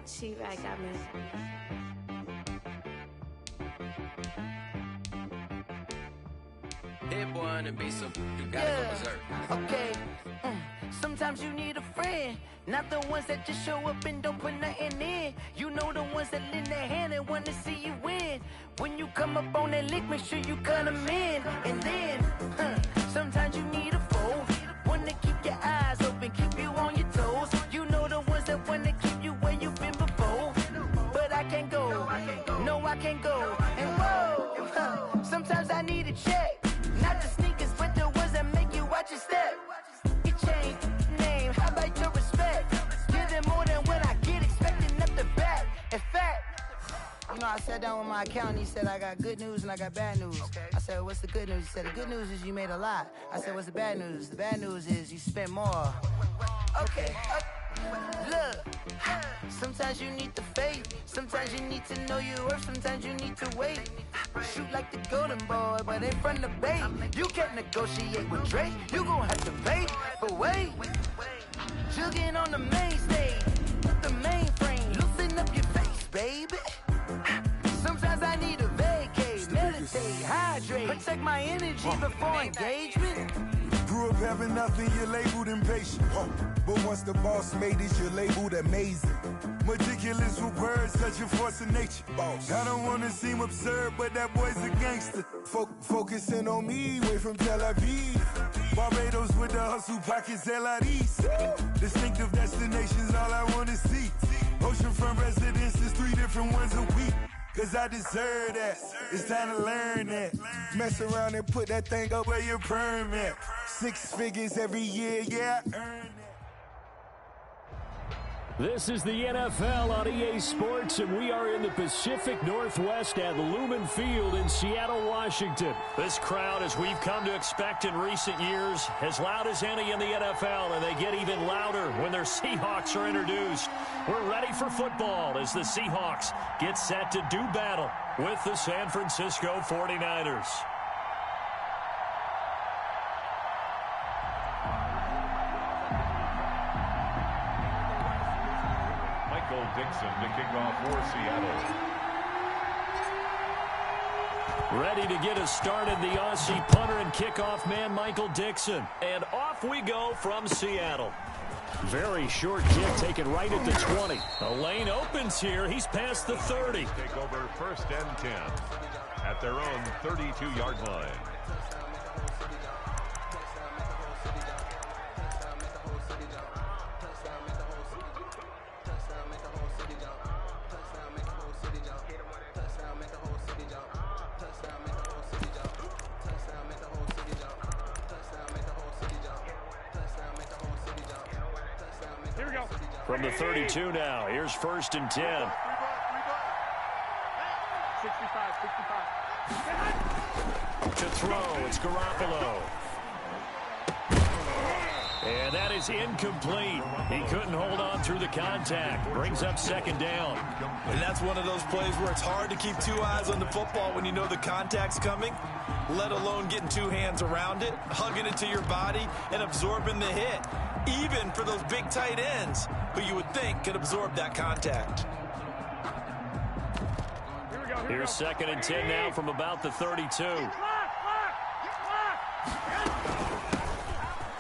She right, got me. Hit one and be some. You gotta go berserk. Okay. Sometimes you need a friend, not the ones that just show up and don't put nothing in. You know the ones that lend their hand and want to see you win. When you come up on that lick, make sure you cut them in. And then, sometimes you need a foe, one to keep your eyes open, keep you on your toes. You know the ones that want to keep you where you've been before. But I can't go, no I can't go. And whoa, sometimes I need a check, not the sneakers, but the ones that make you watch your step. Change name, how about your respect? Give them more than what I get, expecting up the back. In fact, you know, I sat down with my accountant, he said I got good news and I got bad news. I said, what's the good news? He said, the good news is you made a lot. I said, what's the bad news? The bad news is you spent more. Okay, look, sometimes you need the faith, sometimes you need to know your worth, sometimes you need to wait. Shoot like the golden boy, but in front of bait. You can't negotiate with Drake, you gon' have to pay. But wait, jugging on the main stage, the mainframe, loosen up your face, baby. Sometimes I need a vacate, meditate, hydrate, protect my energy before engagement. Grew up having nothing, you're labeled impatient. But once the boss made it, you're labeled amazing. Meticulous with words, such a force of nature. I don't wanna seem absurd, but that boy's a gangster. Focusing on me, way from Tel Aviv. Barbados with the hustle pockets, LIDs. Distinctive destinations, all I wanna see. Oceanfront residences, 3 different ones a week. Cause I deserve that, it's time to learn that. Mess around and put that thing up where your permit. 6 figures every year, yeah, I earn it. This is the NFL on EA Sports, and we are in the Pacific Northwest at Lumen Field in Seattle, Washington. This crowd, as we've come to expect in recent years, as loud as any in the NFL, and they get even louder when their Seahawks are introduced. We're ready for football as the Seahawks get set to do battle with the San Francisco 49ers. Dixon to kick off for Seattle. Ready to get us started, the Aussie punter and kickoff man, Michael Dixon. And off we go from Seattle. Very short kick taken right at the 20. The lane opens here. He's past the 30. Take over 1st and 10 at their own 32-yard line. From the 32 now, here's 1st and 10. 65. To throw, it's Garoppolo. And that is incomplete. He couldn't hold on through the contact. Brings up 2nd down. And that's one of those plays where it's hard to keep 2 eyes on the football when you know the contact's coming, let alone getting 2 hands around it, hugging it to your body, and absorbing the hit. Even for those big tight ends who you would think could absorb that contact. Here's 2nd and 10 now from about the 32.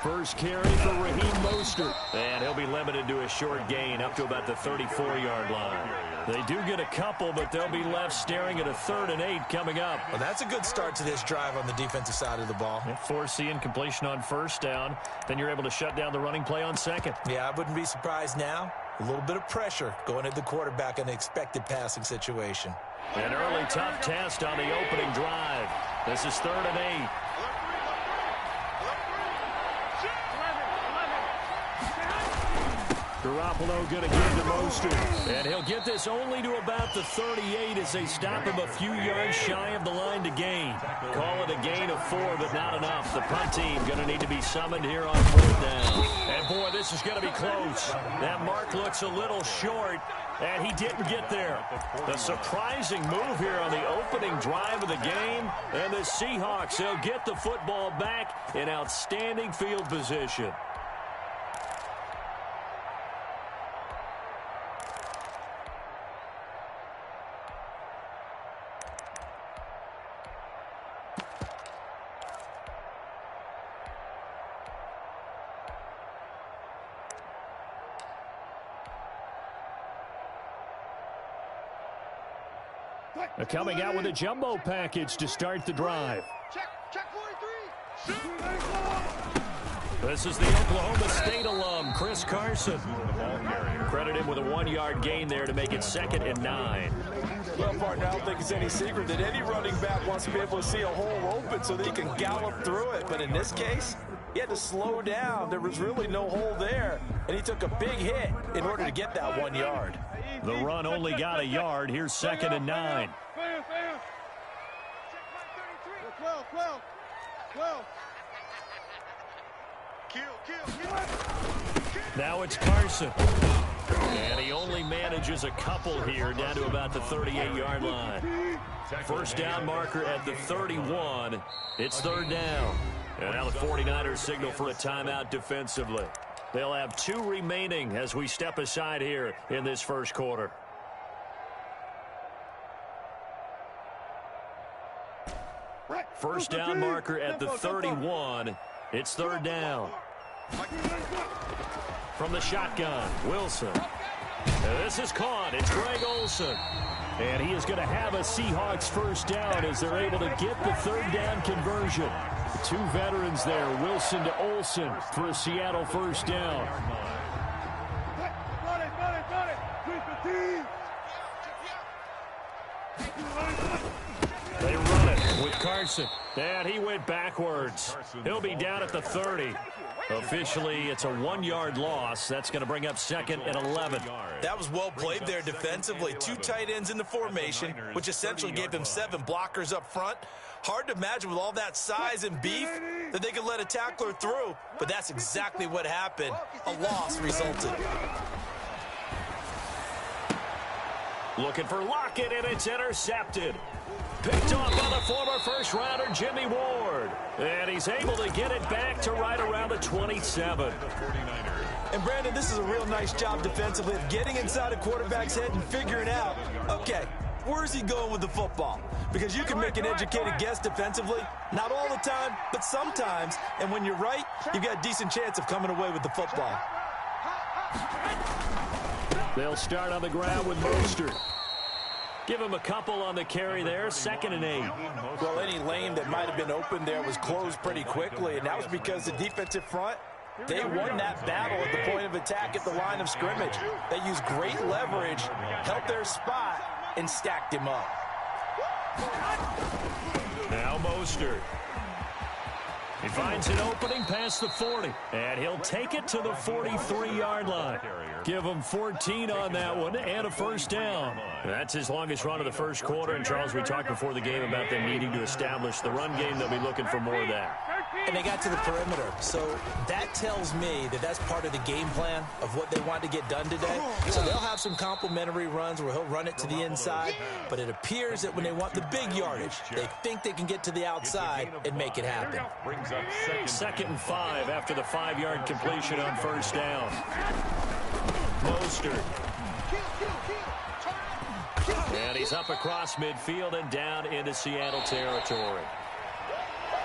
First carry for Raheem Mostert. And he'll be limited to a short gain up to about the 34-yard line. They do get a couple, but they'll be left staring at a 3rd and 8 coming up. Well, that's a good start to this drive on the defensive side of the ball. Force the incompletion on 1st down. Then you're able to shut down the running play on 2nd. Yeah, I wouldn't be surprised now. A little bit of pressure going at the quarterback in an expected passing situation. An early tough test on the opening drive. This is 3rd and 8. Garoppolo going to give to Mostert. And he'll get this only to about the 38 as they stop him a few yards shy of the line to gain. Call it a gain of 4, but not enough. The punt team going to need to be summoned here on 4th down. And boy, this is going to be close. That mark looks a little short, and he didn't get there. The surprising move here on the opening drive of the game. And the Seahawks, they'll get the football back in outstanding field position. Coming out with a jumbo package to start the drive. Check 43. This is the Oklahoma State alum, Chris Carson. Credit him with a 1-yard gain there to make it 2nd and 9. Well, partner, I don't think it's any secret that any running back wants to be able to see a hole open so that he can gallop through it. But in this case, he had to slow down. There was really no hole there, and he took a big hit in order to get that 1 yard. The run only got a yard. Here's 2nd and 9. 12. Kill. Now it's Carson. And he only manages a couple here, down to about the 38-yard line. First down marker at the 31. It's 3rd down. And now the 49ers signal for a timeout defensively. They'll have 2 remaining as we step aside here in this first quarter. First down marker at the 31. It's 3rd down. From the shotgun, Wilson. This is caught. It's Greg Olsen. And he is going to have a Seahawks first down as they're able to get the 3rd down conversion. 2 veterans there, Wilson to Olsen for a Seattle first down. They run it with Carson. And he went backwards. He'll be down at the 30. Officially, it's a 1-yard loss. That's going to bring up 2nd and 11. That was well played there defensively. 2 tight ends in the formation, which essentially gave them 7 blockers up front. Hard to imagine with all that size and beef that they could let a tackler through, but that's exactly what happened. A loss resulted. Looking for Lockett, and it's intercepted. Picked off by the former first-rounder Jimmy Ward. And he's able to get it back to right around the 27. And, Brandon, this is a real nice job defensively of getting inside a quarterback's head and figuring out, okay, where's he going with the football? Because you can make an educated guess defensively, not all the time, but sometimes. And when you're right, you've got a decent chance of coming away with the football. They'll start on the ground with Mostert. Give him a couple on the carry there, 2nd and 8. Well, any lane that might have been open there was closed pretty quickly, and that was because the defensive front, they won that battle at the point of attack at the line of scrimmage. They used great leverage, held their spot, and stacked him up. Now Mostert. He finds an opening past the 40, and he'll take it to the 43-yard line. Give him 14 on that one and a first down. That's his longest run of the first quarter. And, Charles, we talked before the game about them needing to establish the run game. They'll be looking for more of that. And they got to the perimeter. So that tells me that that's part of the game plan of what they want to get done today. So they'll have some complementary runs where he'll run it to the inside. But it appears that when they want the big yardage, they think they can get to the outside and make it happen. 2nd and 5 after the 5-yard completion on first down. Mostert. And he's up across midfield and down into Seattle territory.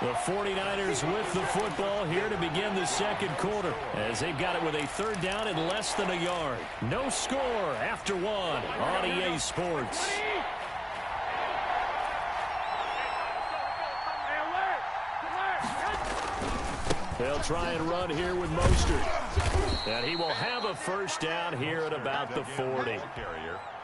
The 49ers with the football here to begin the second quarter as they've got it with a 3rd down and less than a yard. No score after 1 on EA Sports. They'll try and run here with Mostert. And he will have a first down here at about the 40.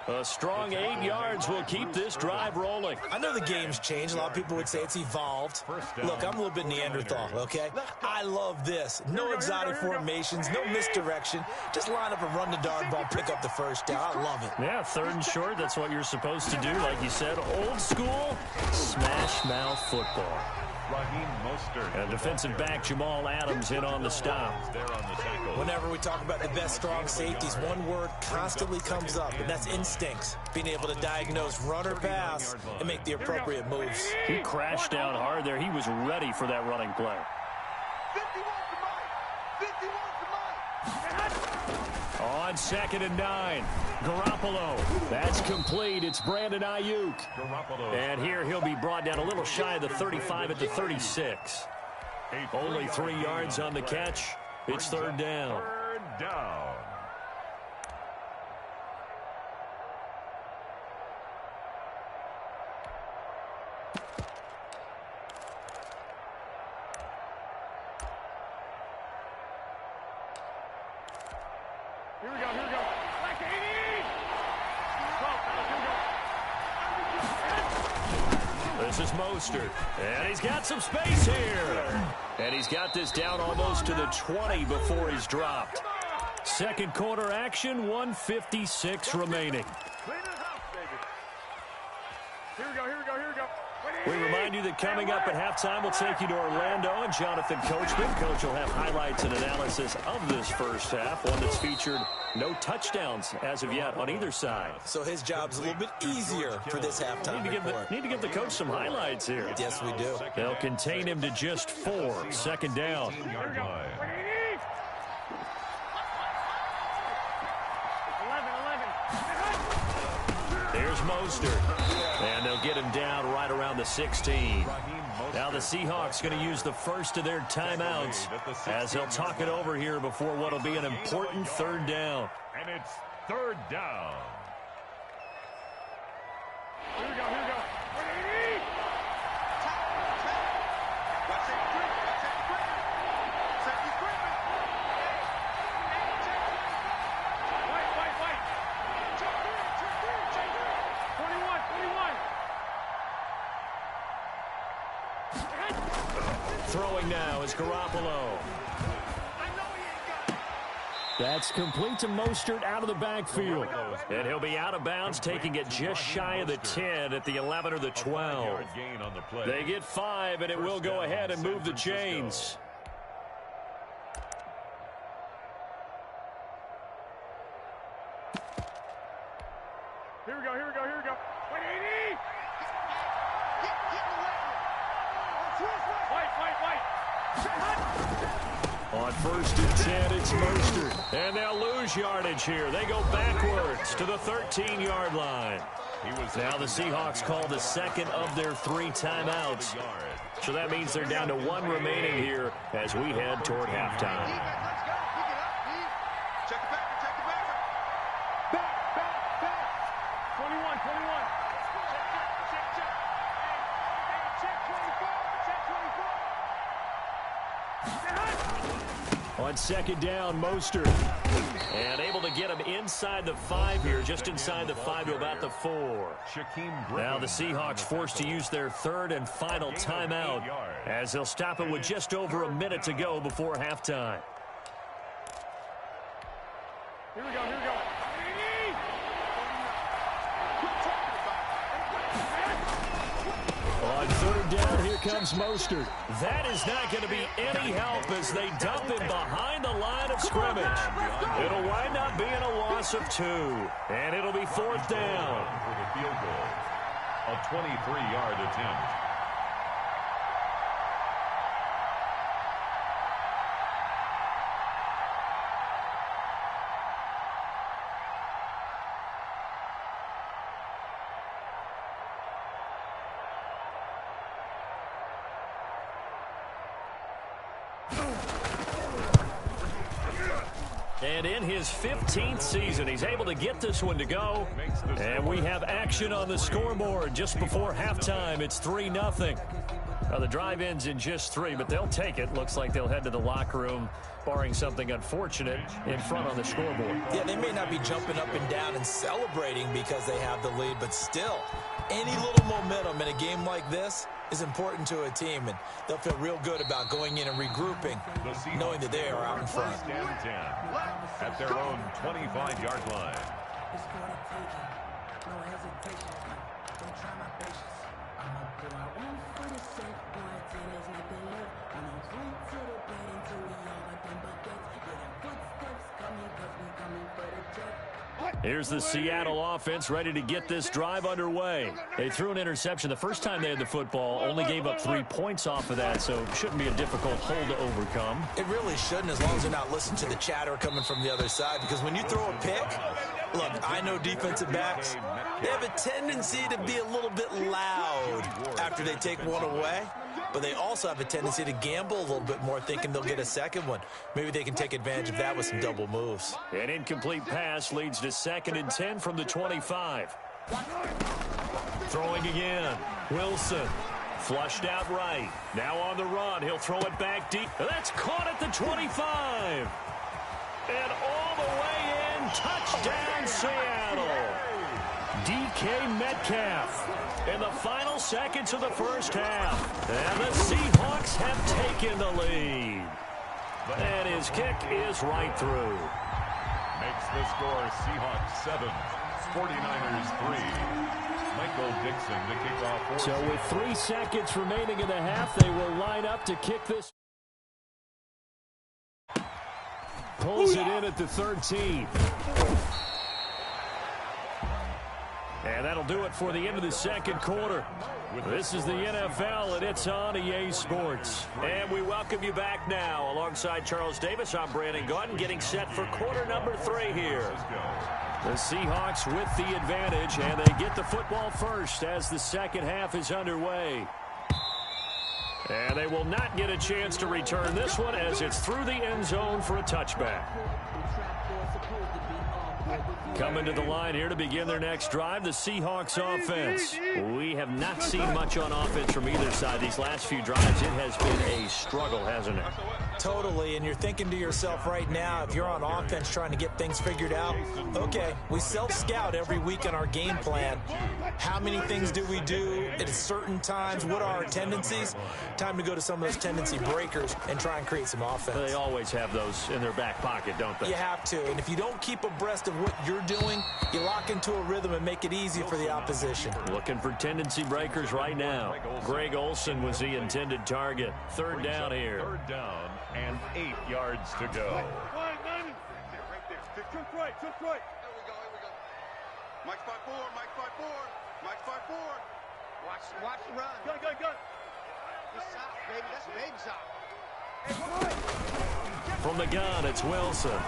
A strong 8 yards will keep this drive rolling. I know the game's changed. A lot of people would say it's evolved. Look, I'm a little bit Neanderthal, okay? I love this. No exotic formations, no misdirection. Just line up and run the darn ball, pick up the first down. I love it. Yeah, 3rd and short, that's what you're supposed to do. Like you said, old school, smash mouth football. And defensive back Jamal Adams in on the stop. Whenever we talk about the best strong safeties, one word constantly comes up, and that's instincts. Being able to diagnose run or pass and make the appropriate moves. He crashed out hard there. He was ready for that running play. 51 On 2nd and 9. Garoppolo. That's complete. It's Brandon Ayuk. And here he'll be brought down a little shy of the 35 at the 36. Only 3 yards on the catch. It's 3rd down. Here we go. Like 80! This is Mostert, and he's got some space here. And he's got this down almost to the 20 before he's dropped. Second quarter action, 1:56 remaining. Clean the house, baby. Here we go. We remind you that coming up at halftime, we'll take you to Orlando and Jonathan Coachman. Coach will have highlights and analysis of this first half, one that's featured no touchdowns as of yet on either side. So his job's a little bit easier for this halftime report. Need to give the coach some highlights here. Yes, we do. They'll contain him to just 4. Second down. Here's Mostert. And they'll get him down right around the 16. Now the Seahawks going to use the first of their timeouts as they'll talk it over here before what will be an important third down. And it's third down. Here we go. Throwing now is Garoppolo. That's complete to Mostert out of the backfield. And he'll be out of bounds, taking it just shy of the 10 at the 11 or the 12. They get 5, and it will go ahead and move the chains. Here we go. 180! On first and 10, it's Mostert. And they'll lose yardage here. They go backwards to the 13-yard line. Now the Seahawks call the second of their 3 timeouts. So that means they're down to 1 remaining here as we head toward halftime. Check it back. 21. On second down, Mostert. And able to get him inside the 5 here, just inside the 5 to about the 4. Now the Seahawks forced to use their third and final timeout as they'll stop it with just over a minute to go before halftime. Here we go. On third down, here comes Mostert. That is not going to be any help as they dump him behind the line of scrimmage. It'll wind up being a loss of 2, and it'll be fourth down. For the field goal, a 23-yard attempt. And in his 15th season, he's able to get this one to go. And we have action on the scoreboard just before halftime. It's 3-0. Now, the drive ends in just 3, but they'll take it. Looks like they'll head to the locker room, barring something unfortunate, in front on the scoreboard. Yeah, they may not be jumping up and down and celebrating because they have the lead, but still, any little momentum in a game like this is important to a team, and they'll feel real good about going in and regrouping, knowing that they are out in front. First and 10 at their own 25-yard line. Here's the Seattle offense ready to get this drive underway. They threw an interception the first time they had the football, only gave up 3 points off of that, so it shouldn't be a difficult hole to overcome. It really shouldn't, as long as they're not listening to the chatter coming from the other side, because when you throw a pick, look, I know defensive backs, they have a tendency to be a little bit loud after they take one away, but they also have a tendency to gamble a little bit more, thinking they'll get a second one. Maybe they can take advantage of that with some double moves. An incomplete pass leads to second and 10 from the 25. Throwing again. Wilson. Flushed out right. Now on the run. He'll throw it back deep. That's caught at the 25. And all the way in touchdown Seattle. DK Metcalf in the final seconds of the first half. And the Seahawks have taken the lead. And his kick is right through. Makes the score Seahawks 7, 49ers 3. Michael Dixon to kick off. So with 3 seconds remaining in the half, they will line up to kick this. Pulls it in at the 13. And that'll do it for the end of the second quarter. This is the NFL, and it's on EA Sports. And we welcome you back now. Alongside Charles Davis, I'm Brandon Gaunt, getting set for quarter number 3 here. The Seahawks with the advantage, and they get the football first as the second half is underway. And they will not get a chance to return this one as it's through the end zone for a touchback. Coming to the line here to begin their next drive, the Seahawks offense. We have not seen much on offense from either side. These last few drives, it has been a struggle, hasn't it? Totally, and you're thinking to yourself right now, if you're on offense trying to get things figured out, okay, we self-scout every week in our game plan. How many things do we do at certain times? What are our tendencies? Time to go to some of those tendency breakers and try and create some offense. They always have those in their back pocket, don't they? You have to, and if you don't keep abreast of what you're doing, you lock into a rhythm and make it easy for the opposition. Looking for tendency breakers right now. Greg Olsen was the intended target. Third down here. Third down and 8 yards to go. Right there. Just right. Here we go. Mike's 5-4. Mike's 5-4. Watch the run. Go. This out, baby. That's a baby shot. From the gun, it's Wilson.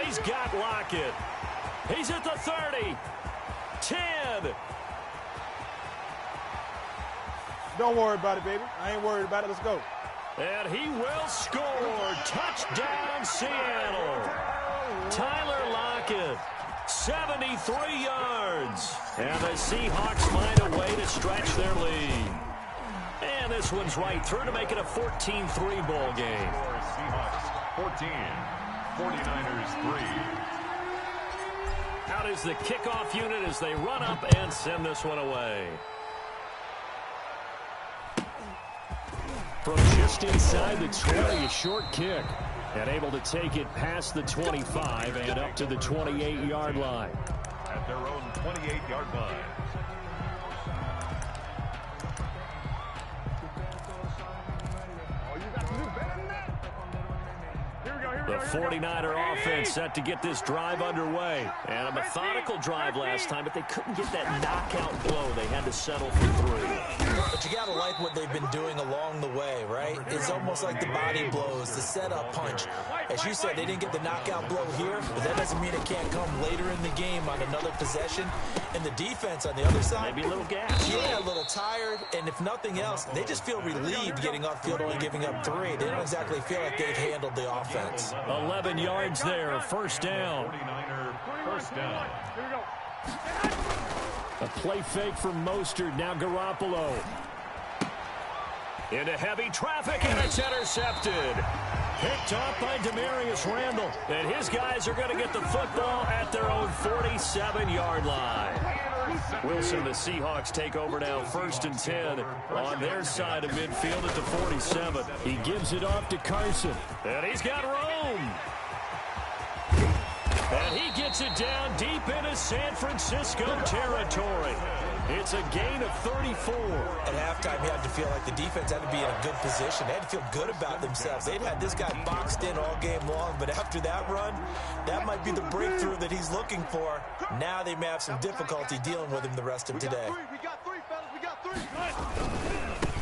He's got Lockett. He's at the 30. 10. Don't worry about it, baby. I ain't worried about it. Let's go. And he will score. Touchdown, Seattle. Tyler Lockett, 73 yards. And the Seahawks find a way to stretch their lead. And this one's right through to make it a 14-3 ball game. Seahawks 14, 49ers 3. Out is the kickoff unit as they run up and send this one away. From just inside the 20, a short kick. And able to take it past the 25 and up to the 28-yard line. At their own 28-yard line. The 49er offense set to get this drive underway. And a methodical drive last time, but they couldn't get that knockout blow. They had to settle for 3. But you got to like what they've been doing along the way, right? It's almost like the body blows, the setup punch. As you said, they didn't get the knockout blow here, but that doesn't mean it can't come later in the game on another possession. And the defense on the other side, maybe a little gas. Yeah, a little tired. And if nothing else, they just feel relieved getting off field, only giving up 3. They don't exactly feel like they've handled the offense. 11 yards there, first down. 49er first down. A play fake from Mostert, now Garoppolo. Into heavy traffic, and it's intercepted. Picked off by Demarius Randall. And his guys are going to get the football at their own 47-yard line. Wilson, the Seahawks take over now, 1st and 10 on their side of midfield at the 47. He gives it off to Carson. And he's got room. And he gets it down deep into San Francisco territory. It's a gain of 34. At halftime, you had to feel like the defense had to be in a good position. They had to feel good about themselves. They'd had this guy boxed in all game long, but after that run, that might be the breakthrough that he's looking for. Now they may have some difficulty dealing with him the rest of today. We got 3, fellas. We got 3.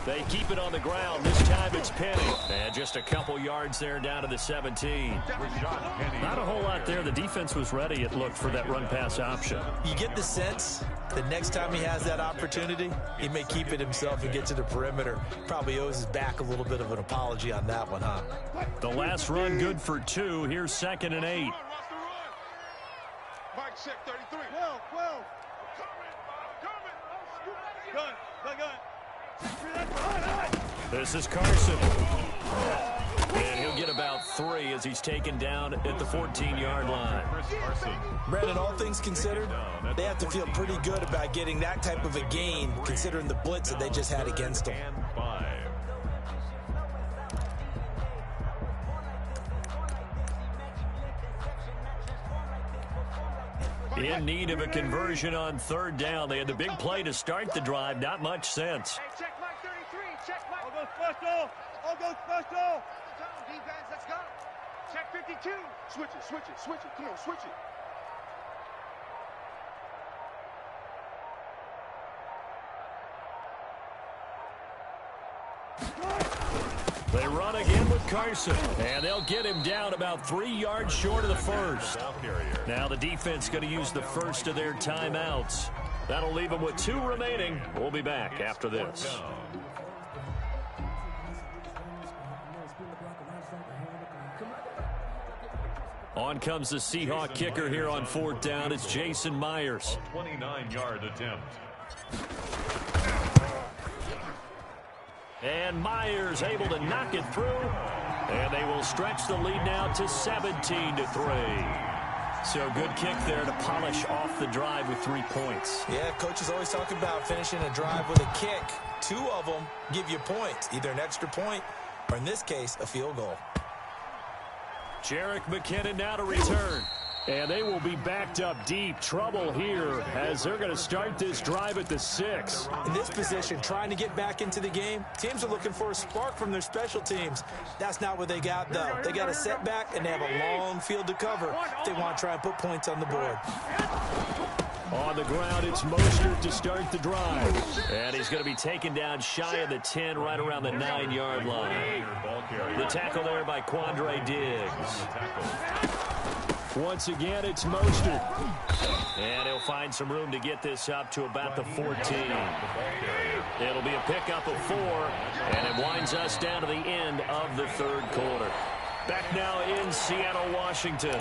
They keep it on the ground. This time it's Penny. And just a couple yards there down to the 17. Not a whole lot there. The defense was ready, it looked, for that run-pass option. You get the sense that next time he has that opportunity, he may keep it himself and get to the perimeter. Probably owes his back a little bit of an apology on that one, huh? The last run good for 2. Here's 2nd and 8. Mike check 33. 12. Gun. This is Carson. And he'll get about 3 as he's taken down at the 14-yard line. Brandon, all things considered, they have to feel pretty good about getting that type of a gain, considering the blitz that they just had against them. In need of a conversion on 3rd down. They had the big play to start the drive. Not much sense. Hey, check Mike 33. Check Mike. All goes special. All goes special. Defense, let's go. Check 52. Switch it, switch it, switch it. Come on, switch it. They run again with Carson, and they'll get him down about 3 yards short of the first. Now the defense going to use the first of their timeouts. That'll leave them with 2 remaining. We'll be back after this. On comes the Seahawk kicker here on 4th down. It's Jason Myers. 29-yard attempt. And Myers able to knock it through. And they will stretch the lead now to 17-3. So good kick there to polish off the drive with 3 points. Yeah, coaches always talk about finishing a drive with a kick. 2 of them give you points, either an extra point or, in this case, a field goal. Jerick McKinnon now to return. And they will be backed up deep. Trouble here as they're going to start this drive at the 6. In this position, trying to get back into the game, teams are looking for a spark from their special teams. That's not what they got, though. They got a setback, and they have a long field to cover if they want to try and put points on the board. On the ground, it's Mostert to start the drive. And he's going to be taken down shy of the 10, right around the 9-yard line. The tackle there by Quandre Diggs. Once again, it's Mostert. And he'll find some room to get this up to about the 14. It'll be a pickup of 4, and it winds us down to the end of the 3rd quarter. Back now in Seattle, Washington.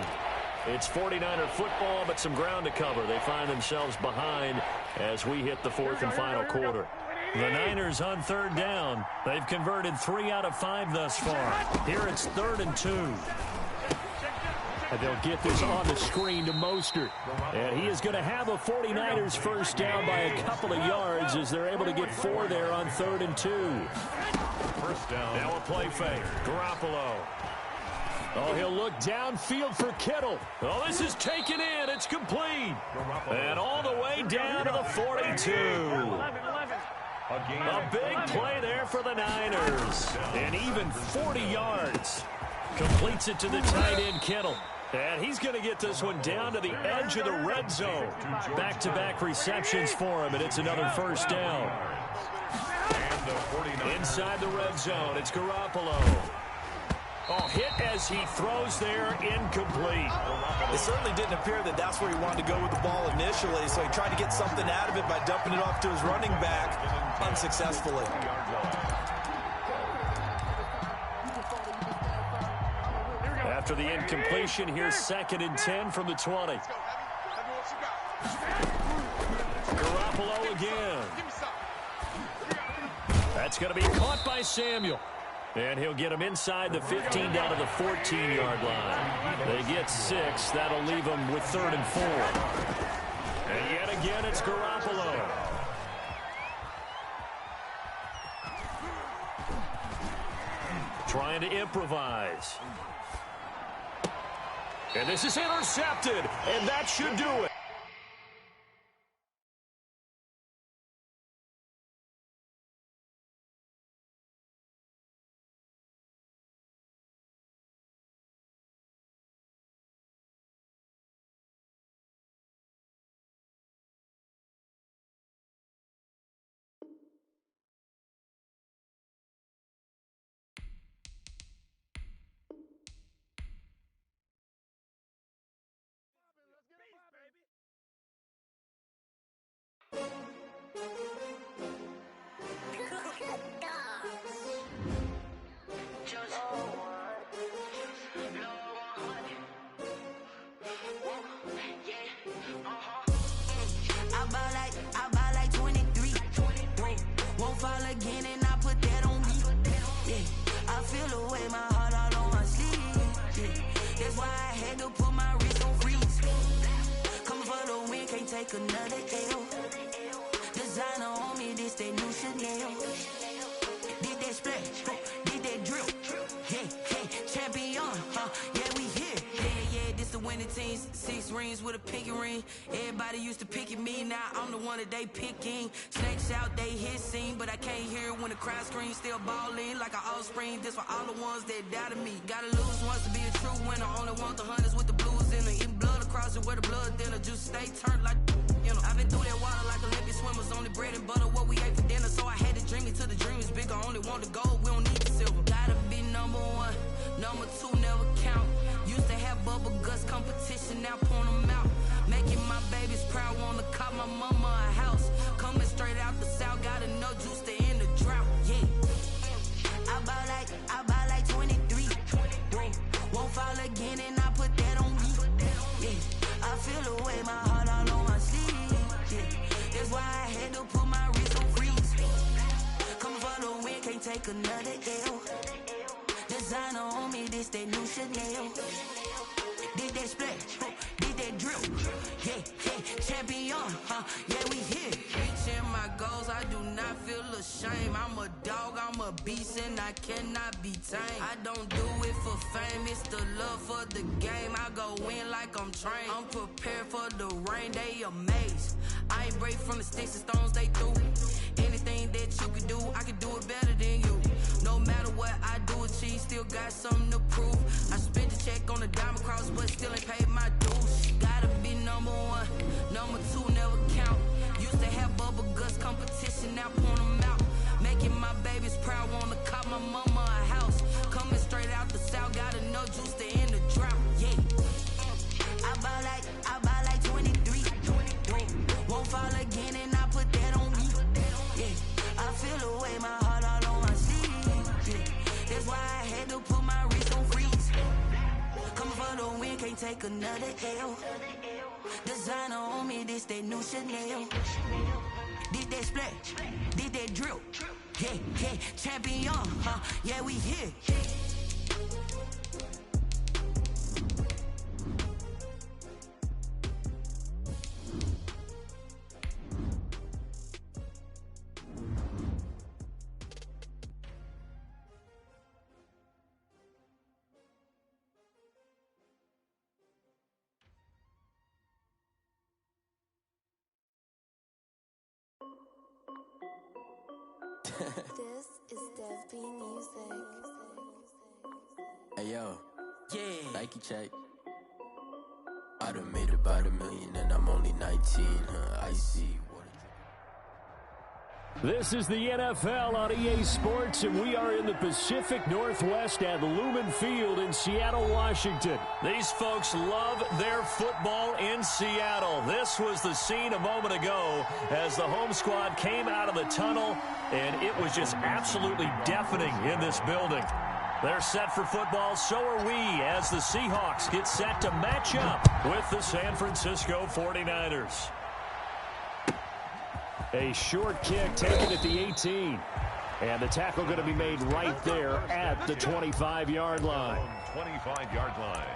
It's 49er football, but some ground to cover. They find themselves behind as we hit the 4th and final quarter. The Niners on 3rd down. They've converted 3 out of 5 thus far. Here it's 3rd and 2. And they'll get this on the screen to Mostert. And he is going to have a 49ers first down by a couple of yards as they're able to get 4 there on 3rd and 2. First down. Now a play fake. Garoppolo. Oh, he'll look downfield for Kittle. Oh, this is taken in. It's complete. And all the way down to the 42. A big play there for the Niners. And even 40 yards. Completes it to the tight end, Kittle. And he's going to get this one down to the edge of the red zone. Back-to-back receptions for him, and it's another first down. Inside the red zone, it's Garoppolo. Oh, hit as he throws there, incomplete. It certainly didn't appear that that's where he wanted to go with the ball initially, so he tried to get something out of it by dumping it off to his running back unsuccessfully. After the incompletion, here's 2nd and 10 from the 20. Garoppolo again. That's going to be caught by Samuel. And he'll get him inside the 15 down to the 14-yard line. They get 6. That'll leave them with 3rd and 4. And yet again, it's Garoppolo. Trying to improvise. And this is intercepted, and that should do it. take another L. Designer on me, this they new Chanel. Did that splash, did that drill. Yeah, champion, yeah, we here. Yeah, this the winning team. 6 rings with a pinky ring. Everybody used to pick at me, now I'm the one that they picking. Snakes out, they hit scene, but I can't hear it when the crowd screams. Still balling like an offspring. This for all the ones that doubted me. Gotta lose once to be a true winner. Only want the hunters with the blues in it. Eating blood across it where the blood thinner. Just stay turned like, you know. I've been through that water like Olympic swimmers. Only bread and butter, what we ate for dinner. So I had to dream it till the dream is bigger. Only want the gold, we don't need the silver. Gotta be number 1, number 2 never count. Used to have bubble guts competition, now point them out. Making my babies proud, wanna cop my mama a house. Coming straight out the south, gotta know juice to end the drought. Yeah, I buy like 23. Won't fall again, and I put that on me. Yeah, I feel the way, my heart all on my sleeve. Yeah, that's why I had to put my wrist on freeze. Coming for the win, can't take another L. Designer on me, this they new Chanel. Did that splash, did that drill. Yeah, champion, yeah, we here. Reaching my goals, I do not feel ashamed. I'm a dog, I'm a beast, and I cannot be tamed. I don't do it for fame, it's the love for the game. I go in like I'm trained. I'm prepared for the rain, they amazed. I ain't break from the sticks and stones they threw. Anything that you could do, I could do it better than you. No matter what I do, achieve, still got something to prove. I spent the check on the diamond cross, but still ain't paid my dues. Gotta be number 1, number 2 never count. Used to have bubble guts competition, now point them out. Making my babies proud, wanna cop my mama a house. Coming straight out the south, gotta know juice to end the drought. Yeah, I buy like 23. Won't fall again, and I put that on me. Yeah, I feel the way, my heart all on my sleeve. Yeah, that's why I had to put my wrist on freeze. Coming for the win, can't take another L. Designer on me, this they new Chanel. Did that splash, did that drill. Yeah, champion, yeah, we here. This is Dev B Music. Hey yo, Yeah, Nike check. I done made about $1 million and I'm only 19, I see what. This is the NFL on EA Sports, and we are in the Pacific Northwest at Lumen Field in Seattle, Washington. These folks love their football in Seattle. This was the scene a moment ago as the home squad came out of the tunnel, and it was just absolutely deafening in this building. They're set for football, so are we, as the Seahawks get set to match up with the San Francisco 49ers. A short kick taken at the 18. And the tackle going to be made right there at the 25-yard line. 25-yard line.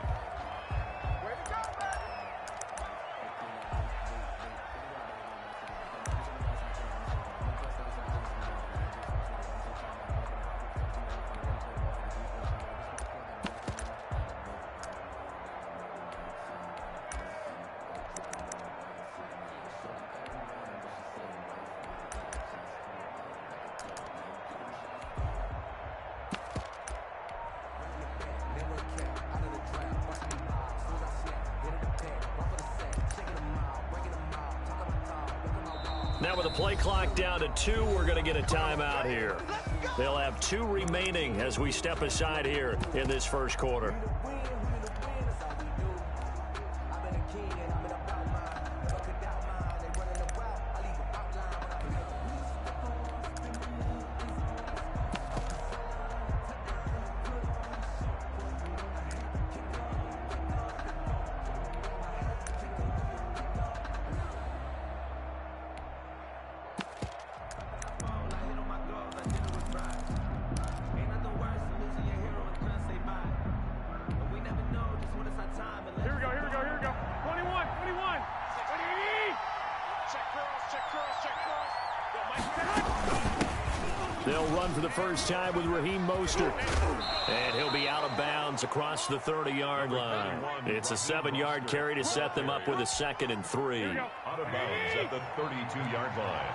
Now with the play clock down to 2, we're going to get a timeout here. They'll have 2 remaining as we step aside here in this first quarter. They'll run for the first time with Raheem Mostert. And he'll be out of bounds across the 30-yard line. It's a 7-yard carry to set them up with a 2nd and 3. Out of bounds at the 32-yard line.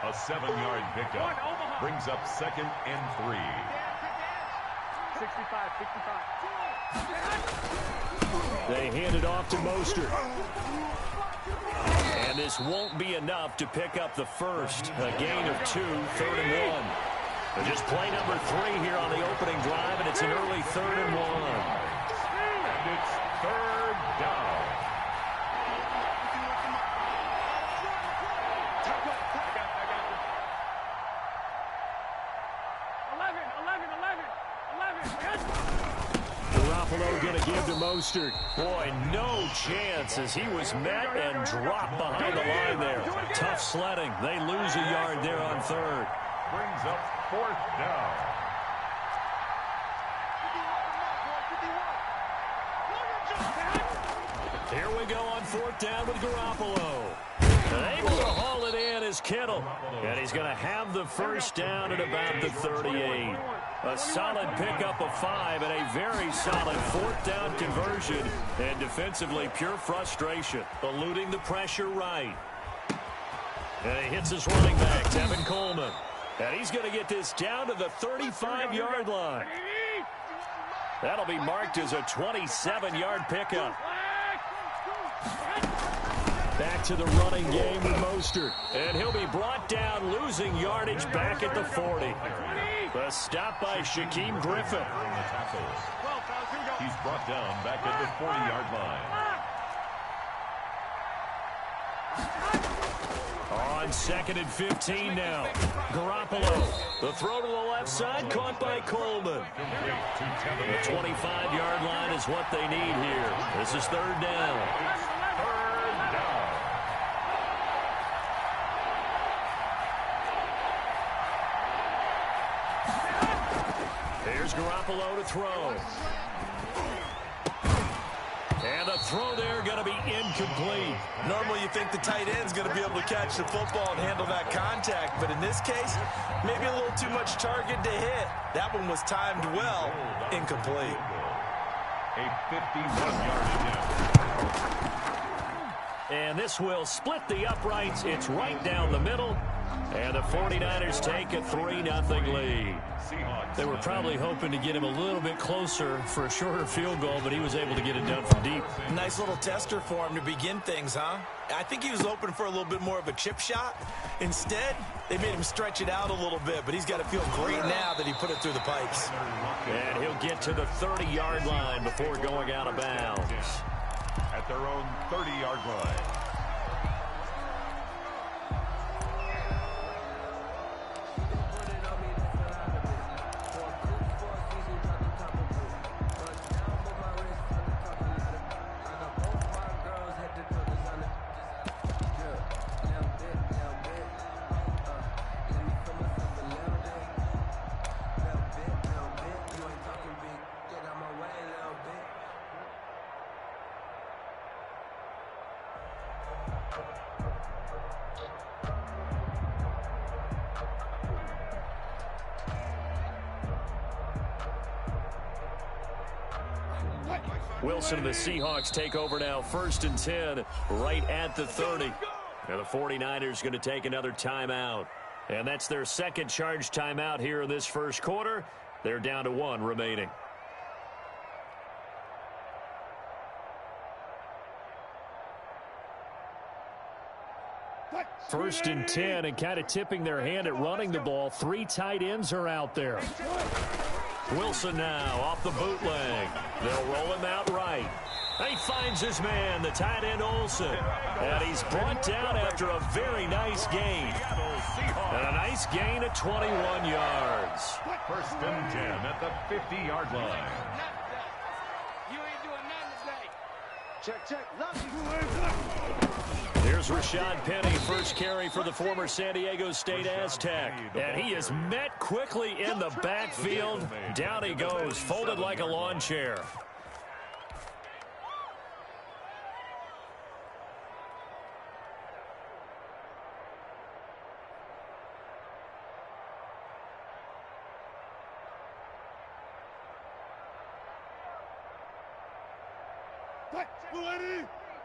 A 7-yard pickup brings up 2nd and 3. 65. They hand it off to Mostert. And this won't be enough to pick up the first. A gain of 2, 3rd and 1. But just play number 3 here on the opening drive, and it's an early 3rd and 1. And it's 3rd down. Garoppolo going to give to Mostert. Boy, no chance as he was met and dropped behind the line there. Tough sledding. They lose a yard there on 3rd. Brings up 4th down. Here we go on 4th down with Garoppolo. Able to haul it in is Kittle. And he's going to have the first down at about the 38. A solid pickup of 5 and a very solid 4th down conversion. And defensively, pure frustration. Eluding the pressure right. And he hits his running back, Tevin Coleman. And he's going to get this down to the 35-yard line. That'll be marked as a 27-yard pickup. Back to the running game with Mostert. And he'll be brought down, losing yardage back at the 40. The stop by Shaquem Griffin. He's brought down back at the 40-yard line. On 2nd and 15 now. Garoppolo. The throw to the left side, caught by Coleman. The 25-yard line is what they need here. This is 3rd down. Here's Garoppolo to throw. And the throw there going to be incomplete. Normally you think the tight end's going to be able to catch the football and handle that contact, but in this case, maybe a little too much target to hit. That one was timed well. Incomplete. A 51-yard attempt. And this will split the uprights. It's right down the middle. And the 49ers take a 3-0 lead. They were probably hoping to get him a little bit closer for a shorter field goal, but he was able to get it done from deep. Nice little tester for him to begin things, huh? I think he was hoping for a little bit more of a chip shot. Instead, they made him stretch it out a little bit, but he's got to feel great now that he put it through the pipes. And he'll get to the 30-yard line before going out of bounds. At their own 30-yard line. Wilson and the Seahawks take over now, 1st and 10, right at the 30. And the 49ers going to take another timeout. And that's their 2nd charge timeout here in this first quarter. They're down to 1 remaining. First and 10, and kind of tipping their hand at running the ball. 3 tight ends are out there. Wilson now off the bootleg. They'll roll him out right. He finds his man, the tight end Olsen. And he's brought down after a very nice gain. And a nice gain of 21 yards. 1st and 10 at the 50-yard line. You ain't doing nothing today. Check. Here's Rashad Penny, first carry for the former San Diego State Aztec. And he is met quickly in the backfield. Down he goes, folded like a lawn chair.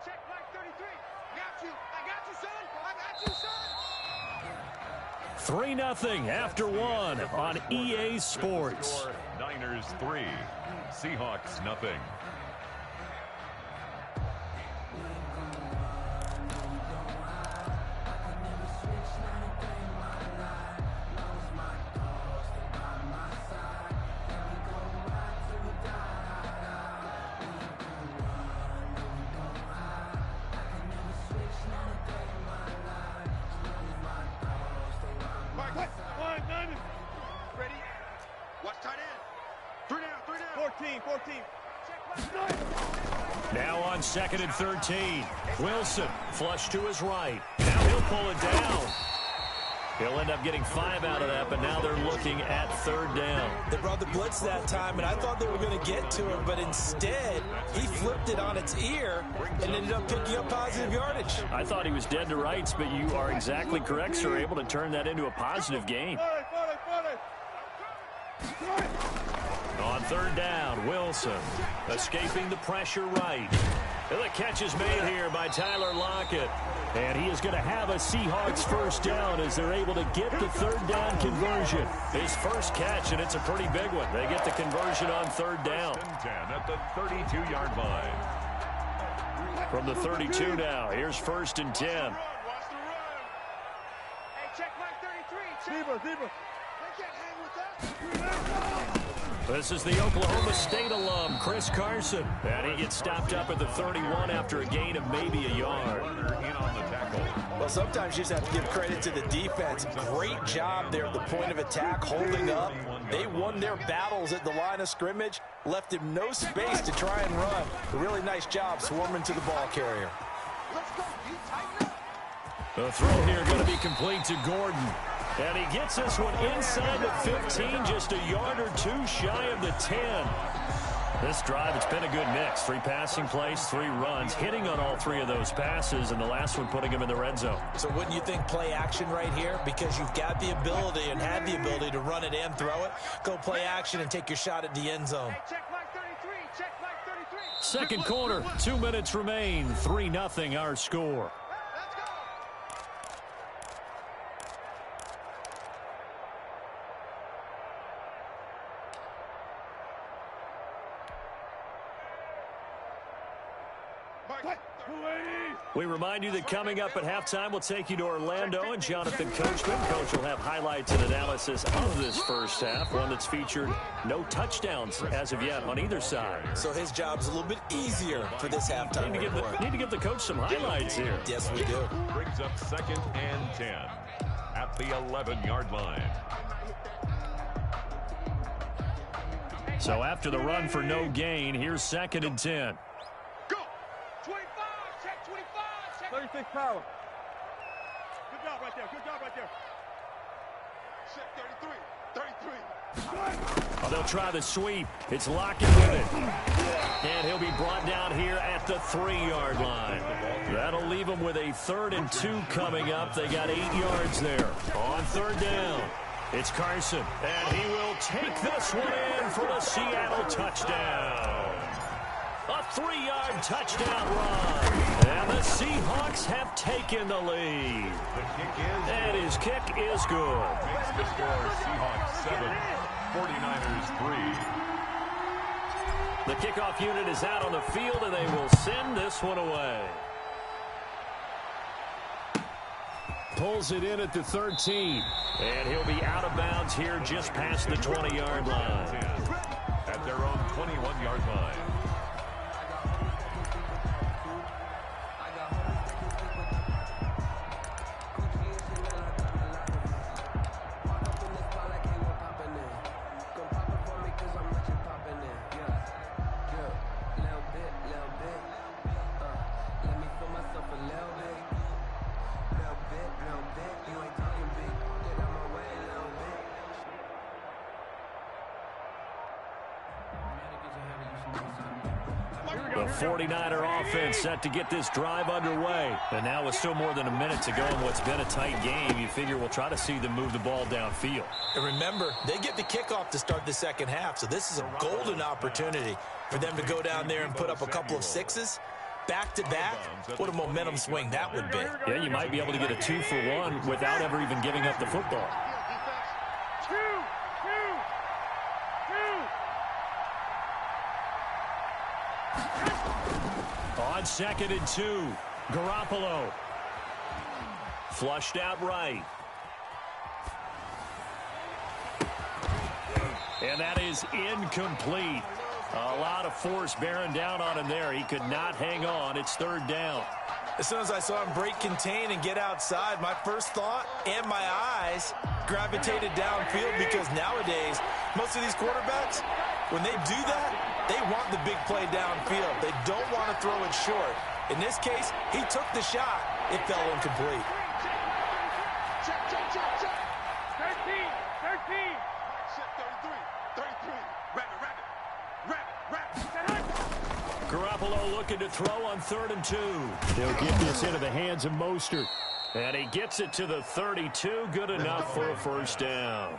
Check mark 33. Got you. I got you, son. I got you, son. 3-0 after one on EA Sports. Niners 3, Seahawks nothing. Ready? Watch tight end. 3 down. 14. Now on 2nd and 13. Wilson flush to his right. Now he'll pull it down. He'll end up getting 5 out of that, but now they're looking at 3rd down. They brought the blitz that time, and I thought they were going to get to him, but instead, he flipped it on its ear and ended up picking up positive yardage. I thought he was dead to rights, but you are exactly correct, sir. Able to turn that into a positive gain. On 3rd down, Wilson escaping the pressure right. And the catch is made here by Tyler Lockett. And he is going to have a Seahawks 1st down as they're able to get the 3rd down conversion. His first catch, and it's a pretty big one. They get the conversion on 3rd down. 10 at the 32-yard line. From the 32 now, here's 1st and 10. Watch the run. Hey, check mark 33. Check. They can't hang with us. This is the Oklahoma State alum, Chris Carson. And he gets stopped up at the 31 after a gain of maybe a yard. In on the tackle. Well, sometimes you just have to give credit to the defense. Great job there at the point of attack, holding up. They won their battles at the line of scrimmage, left him no space to try and run. A really nice job swarming to the ball carrier. The throw here going to be complete to Gordon. And he gets this one inside the 15, just a yard or 2 shy of the 10. This drive, it's been a good mix. 3 passing plays, 3 runs, hitting on all 3 of those passes, and the last one putting him in the red zone. So wouldn't you think play action right here? Because you've got the ability and had the ability to run it and throw it. Go play action and take your shot at the end zone. Check mark 33. Check mark 33. 2nd quarter, 2 minutes remain. 3-0 our score. We remind you that coming up at halftime, we'll take you to Orlando and Jonathan Coachman. Coach will have highlights and analysis of this first half, one that's featured no touchdowns as of yet on either side. So his job's a little bit easier for this halftime. Need to give the coach some highlights here. Yes, we do. Brings up 2nd and 10 at the 11-yard line. So after the run for no gain, here's 2nd and 10. 36 power. Good job right there. Check 33. Oh, they'll try the sweep. It's Lockett with it. And he'll be brought down here at the 3-yard line. That'll leave them with a 3rd and 2 coming up. They got 8 yards there. On 3rd down, it's Carson. And he will take this one in for the Seattle touchdown. A 3-yard touchdown run. And the Seahawks have taken the lead. And his kick is good. Makes the score Seahawks 7, 49ers 3. The kickoff unit is out on the field, and they will send this one away. Pulls it in at the 13. And he'll be out of bounds here just past the 20-yard line. At their own 21-yard line. The 49er offense set to get this drive underway. And now with still more than a minute to go in what's been a tight game, you figure we'll try to see them move the ball downfield. And remember, they get the kickoff to start the second half, so this is a golden opportunity for them to go down there and put up a couple of sixes. Back-to-back, what a momentum swing that would be. Yeah, you might be able to get a 2-for-1 without ever even giving up the football. On 2nd and 2, Garoppolo. Flushed out right. And that is incomplete. A lot of force bearing down on him there. He could not hang on. It's 3rd down. As soon as I saw him break contain and get outside, my first thought and my eyes gravitated downfield, because nowadays, most of these quarterbacks, when they do that, they want the big play downfield. They don't want to throw it short. In this case, he took the shot. It fell incomplete. Check. 13. 33. Rabbit. Garoppolo looking to throw on 3rd and 2. They'll get this into the hands of Mostert. And he gets it to the 32. Good enough for a first down.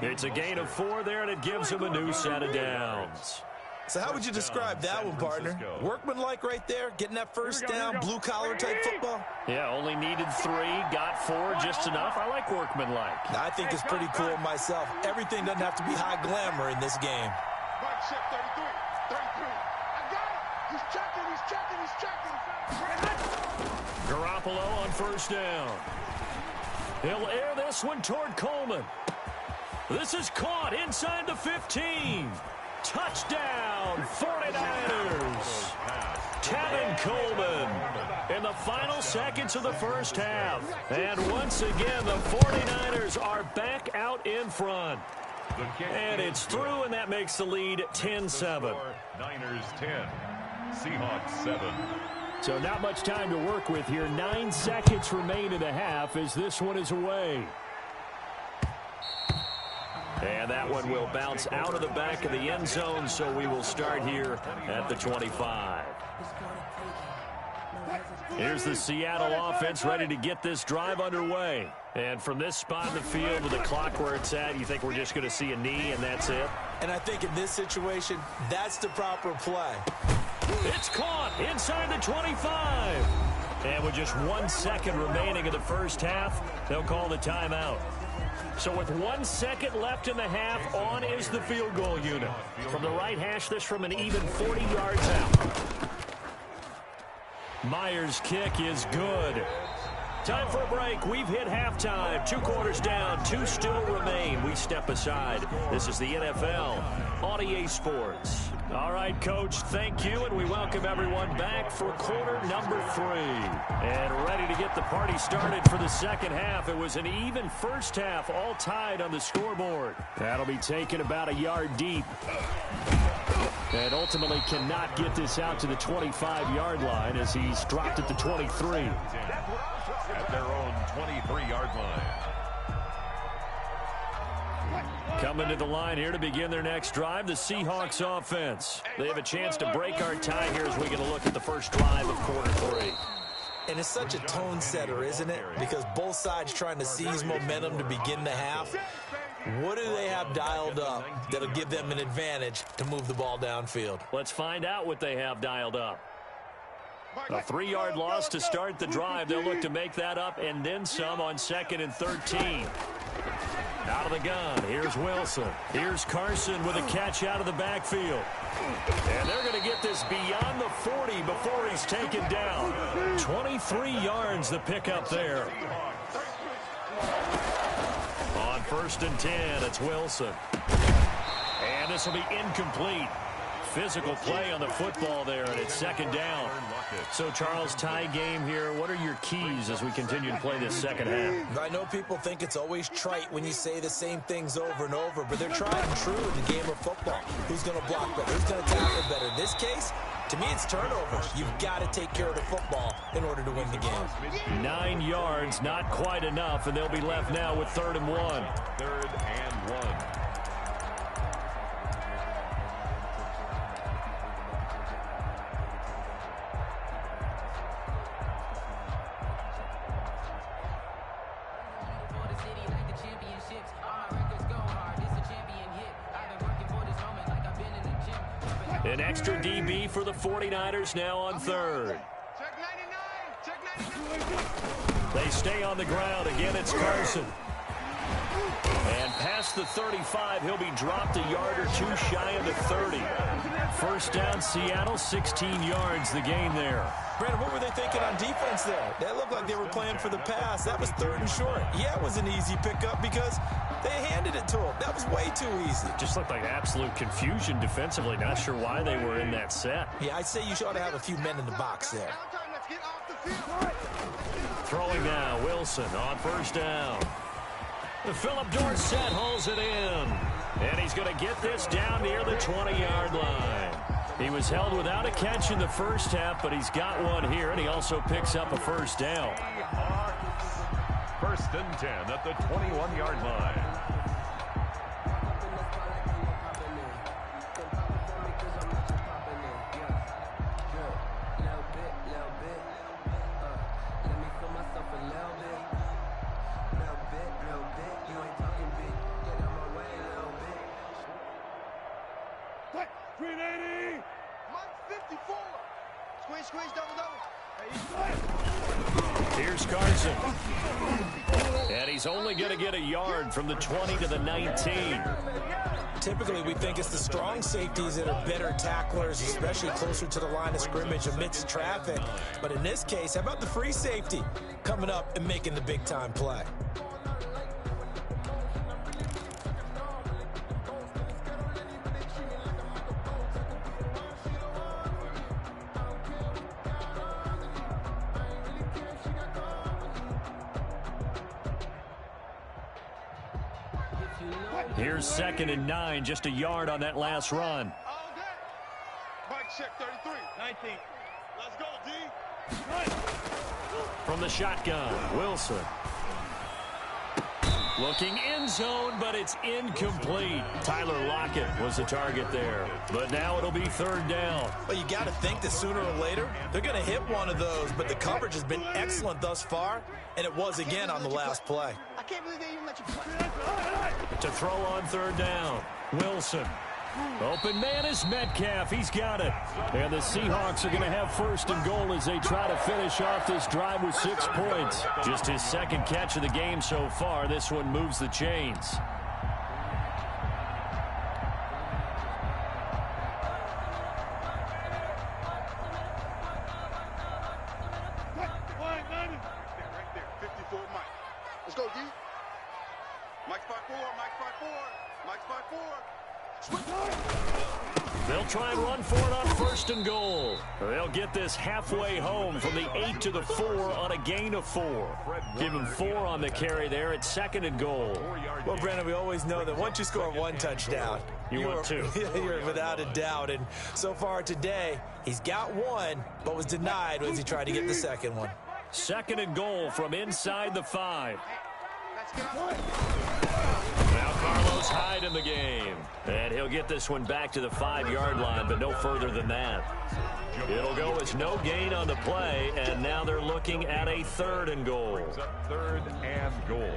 It's a gain of 4 there, and it gives him a new set of downs. So how would you describe that one, partner? Workmanlike right there, getting that first down, blue-collar type football? Yeah, only needed 3, got 4, just enough. I like workmanlike. I think it's pretty cool myself. Everything doesn't have to be high glamour in this game. Mike check 33. I got it. He's checking. Garoppolo on 1st down. He'll air this one toward Coleman. This is caught inside the 15. Touchdown, 49ers. Tevin Coleman in the final seconds of the first half. And once again, the 49ers are back out in front. And it's through, and that makes the lead 10-7. Niners 10, Seahawks 7. So not much time to work with here. 9 seconds remain in the half as this one is away. And that one will bounce out of the back of the end zone, so we will start here at the 25. Here's the Seattle offense ready to get this drive underway. And from this spot in the field with the clock where it's at, you think we're just going to see a knee and that's it? And I think in this situation, that's the proper play. It's caught inside the 25. And with just 1 second remaining in the first half, they'll call the timeout. So with 1 second left in the half, on is the field goal unit. From the right hash, this from an even 40 yards out. Myers' kick is good. Time for a break. We've hit halftime. 2 quarters down. 2 still remain. We step aside. This is the NFL on EA Sports. All right, Coach, thank you, and we welcome everyone back for quarter number 3. And ready to get the party started for the second half. It was an even first half, all tied on the scoreboard. That'll be taken about a yard deep. And ultimately cannot get this out to the 25-yard line as he's dropped at the 23. At their own 23-yard line. Coming to the line here to begin their next drive, the Seahawks offense. They have a chance to break our tie here as we get a look at the first drive of quarter 3. And it's such a tone setter, isn't it? Because both sides trying to seize momentum to begin the half. What do they have dialed up that'll give them an advantage to move the ball downfield? Let's find out what they have dialed up. A 3-yard loss to start the drive. They'll look to make that up and then some on 2nd and 13. Out of the gun, here's Wilson. Here's Carson with a catch out of the backfield. And they're going to get this beyond the 40 before he's taken down. 23 yards the pickup there. On 1st and 10, it's Wilson. And this will be incomplete. Physical play on the football there, and it's 2nd down. So, Charles, tie game here. What are your keys as we continue to play this second half? I know people think it's always trite when you say the same things over and over, but they're tried and true in the game of football. Who's going to block better? Who's going to tackle better? In this case, to me, it's turnovers. You've got to take care of the football in order to win the game. 9 yards, not quite enough, and they'll be left now with 3rd and 1. 3rd and 1. An extra DB for the 49ers now on third. Check 99. Check 99. They stay on the ground. Again, it's Carson. And past the 35, he'll be dropped a yard or two shy of the 30. First down, Seattle, 16 yards, the gain there. Brandon, what were they thinking on defense there? That looked like they were playing for the pass. That was 3rd and short. Yeah, it was an easy pickup because they handed it to him. That was way too easy. Just looked like absolute confusion defensively. Not sure why they were in that set. Yeah, I'd say you ought to have a few men in the box there. Let's get off the field. Throwing now, Wilson on first down. Philip Dorsett hauls it in. And he's going to get this down near the 20-yard line. He was held without a catch in the first half, but he's got one here, and he also picks up a first down. First and 10 at the 21-yard line. Squeeze, double. Here's Carson. And he's only going to get a yard from the 20 to the 19. Typically, we think it's the strong safeties that are better tacklers, especially closer to the line of scrimmage amidst traffic. But in this case, how about the free safety coming up and making the big-time play? Here's 2nd and 9, just a yard on that last run. Mike, check 33. 19. Let's go, D. From the shotgun, Wilson. Looking end zone, but it's incomplete. Tyler Lockett was the target there. But now it'll be 3rd down. Well, you got to think that sooner or later, they're going to hit one of those. But the coverage has been excellent thus far, and it was again on the last play. I can't believe they even let you play. To throw on 3rd down, Wilson. Open man is Metcalf. He's got it. And the Seahawks are going to have 1st and goal as they try to finish off this drive with 6 points. Just his 2nd catch of the game so far. This one moves the chains. Right there. 54, Mike. Let's go, D. Mike's 5'4", Mike's 5'4". They'll try and run for it on 1st and goal. They'll get this halfway home from the 8 to the 4 on a gain of 4. Give him 4 on the carry there at 2nd and goal. Well, Brandon, we always know that once you score 1 touchdown, you want 2. You're without a doubt. And so far today, he's got 1, but was denied as he tried to get the 2nd one. 2nd and goal from inside the 5. Now Carlos Hyde in the game. And he'll get this one back to the 5-yard line, but no further than that. It'll go as no gain on the play, and now they're looking at a 3rd and goal. 3rd and goal.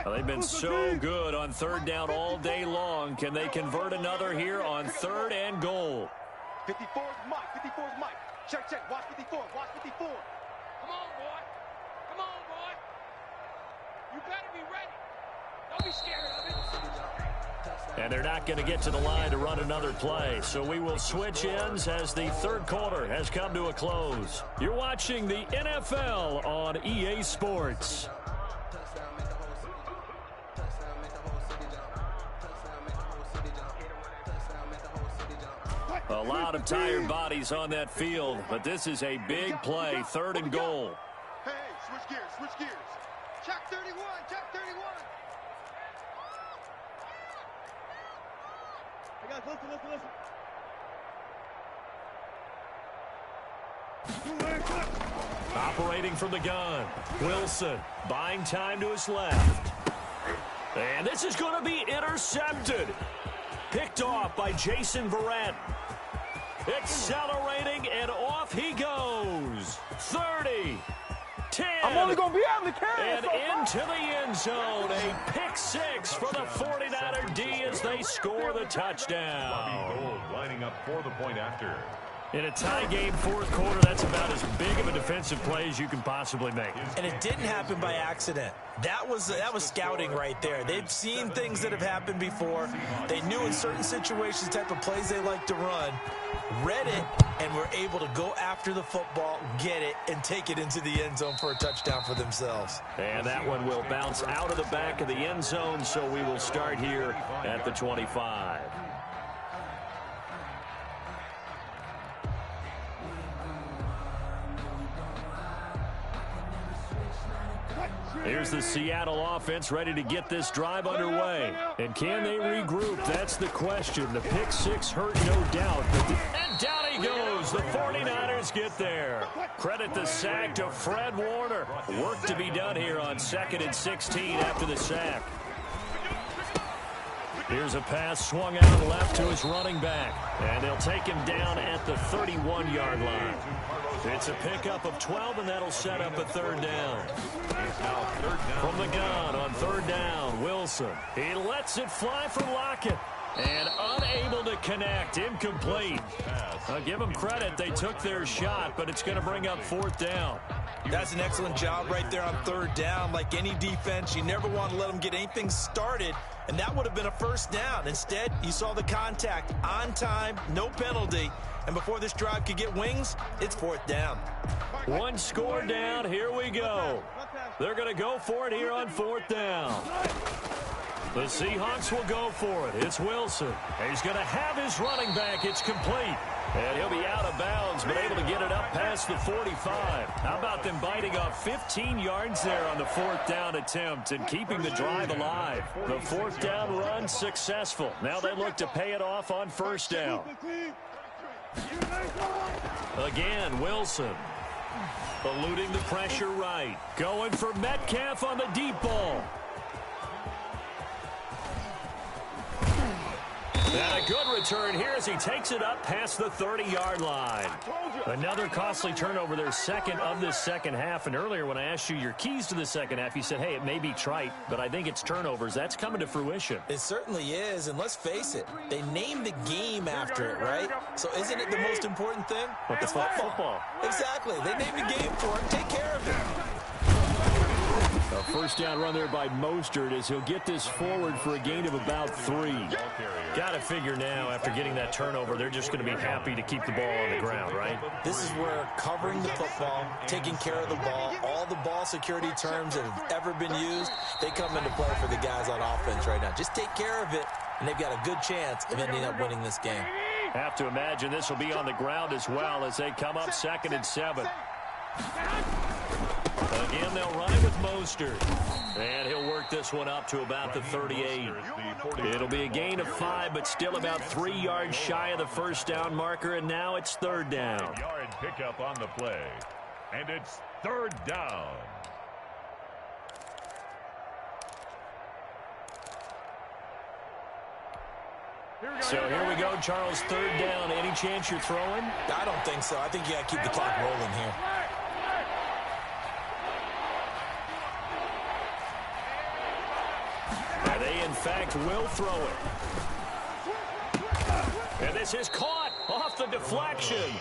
Well, they've been so good on 3rd down all day long. Can they convert another here on 3rd and goal? 54's Mike. Check. Watch 54. Come on, boy. You better be ready. Don't be scared of it. And they're not going to get to the line to run another play. So we will switch ends as the 3rd quarter has come to a close. You're watching the NFL on EA Sports. A lot of tired bodies on that field, but this is a big play, 3rd and goal. Hey, switch gears. Check 31. Hey, guys, listen. Operating from the gun, Wilson buying time to his left. And this is going to be intercepted. picked off by Jason Verrett. Accelerating, and off he goes. 30, 10. I'm only going to be able to carry and into the end zone. A pick six for the 49er D as they score the touchdown. Bobby Gold lining up for the point after. In a tie game fourth quarter, that's about as big of a defensive play as you can possibly make. And it didn't happen by accident. That was scouting right there. They've seen things that have happened before. They knew in certain situations the type of plays they like to run, read it, and were able to go after the football, get it, and take it into the end zone for a touchdown for themselves. And that one will bounce out of the back of the end zone, so we will start here at the 25. Here's the Seattle offense ready to get this drive underway. And can they regroup? That's the question. The pick six hurt, no doubt. And down he goes. The 49ers get there. Credit the sack to Fred Warner. Work to be done here on 2nd and 16 after the sack. Here's a pass swung out left to his running back. And they'll take him down at the 31-yard line. It's a pickup of 12, and that'll set up a third down. From the gun on third down, Wilson. He lets it fly for Lockett. And unable to connect, incomplete. I'll give them credit, they took their shot, but it's going to bring up fourth down. That's an excellent job right there on third down. Like any defense, you never want to let them get anything started, and that would have been a first down. Instead, you saw the contact on time, no penalty, and before this drive could get wings, it's fourth down. One score down, here we go. They're going to go for it here on fourth down. The Seahawks will go for it. It's Wilson. He's going to have his running back. It's complete. And he'll be out of bounds, but able to get it up past the 45. How about them biting off 15 yards there on the fourth down attempt and keeping the drive alive? The fourth down run successful. Now they look to pay it off on first down. Again, Wilson. Eluding the pressure right. Going for Metcalf on the deep ball. And a good return here as he takes it up past the 30-yard line. Another costly turnover, their second of this second half. And earlier when I asked you your keys to the second half, you said, hey, it may be trite, but I think it's turnovers. That's coming to fruition. It certainly is, and let's face it, they named the game after it, right? So isn't it the most important thing? It's football. Exactly. They named the game for it. Take care of it. A first down run there by Mostert as he'll get this forward for a gain of about 3. Got to figure now after getting that turnover, they're just going to be happy to keep the ball on the ground, right? This is where covering the football, taking care of the ball, all the ball security terms that have ever been used, they come into play for the guys on offense right now. Just take care of it, and they've got a good chance of ending up winning this game. Have to imagine this will be on the ground as well as they come up 2nd and 7. Again, they'll run it with Mostert. And he'll work this one up to about the 38. It'll be a gain of 5, but still about 3 yards shy of the first down marker, and now it's third down. Yard pickup on the play. And it's third down. So here we go, Charles, third down. Any chance you're throwing? I don't think so. I think you got to keep the clock rolling here. And they, in fact, will throw it. And this is caught off the deflection.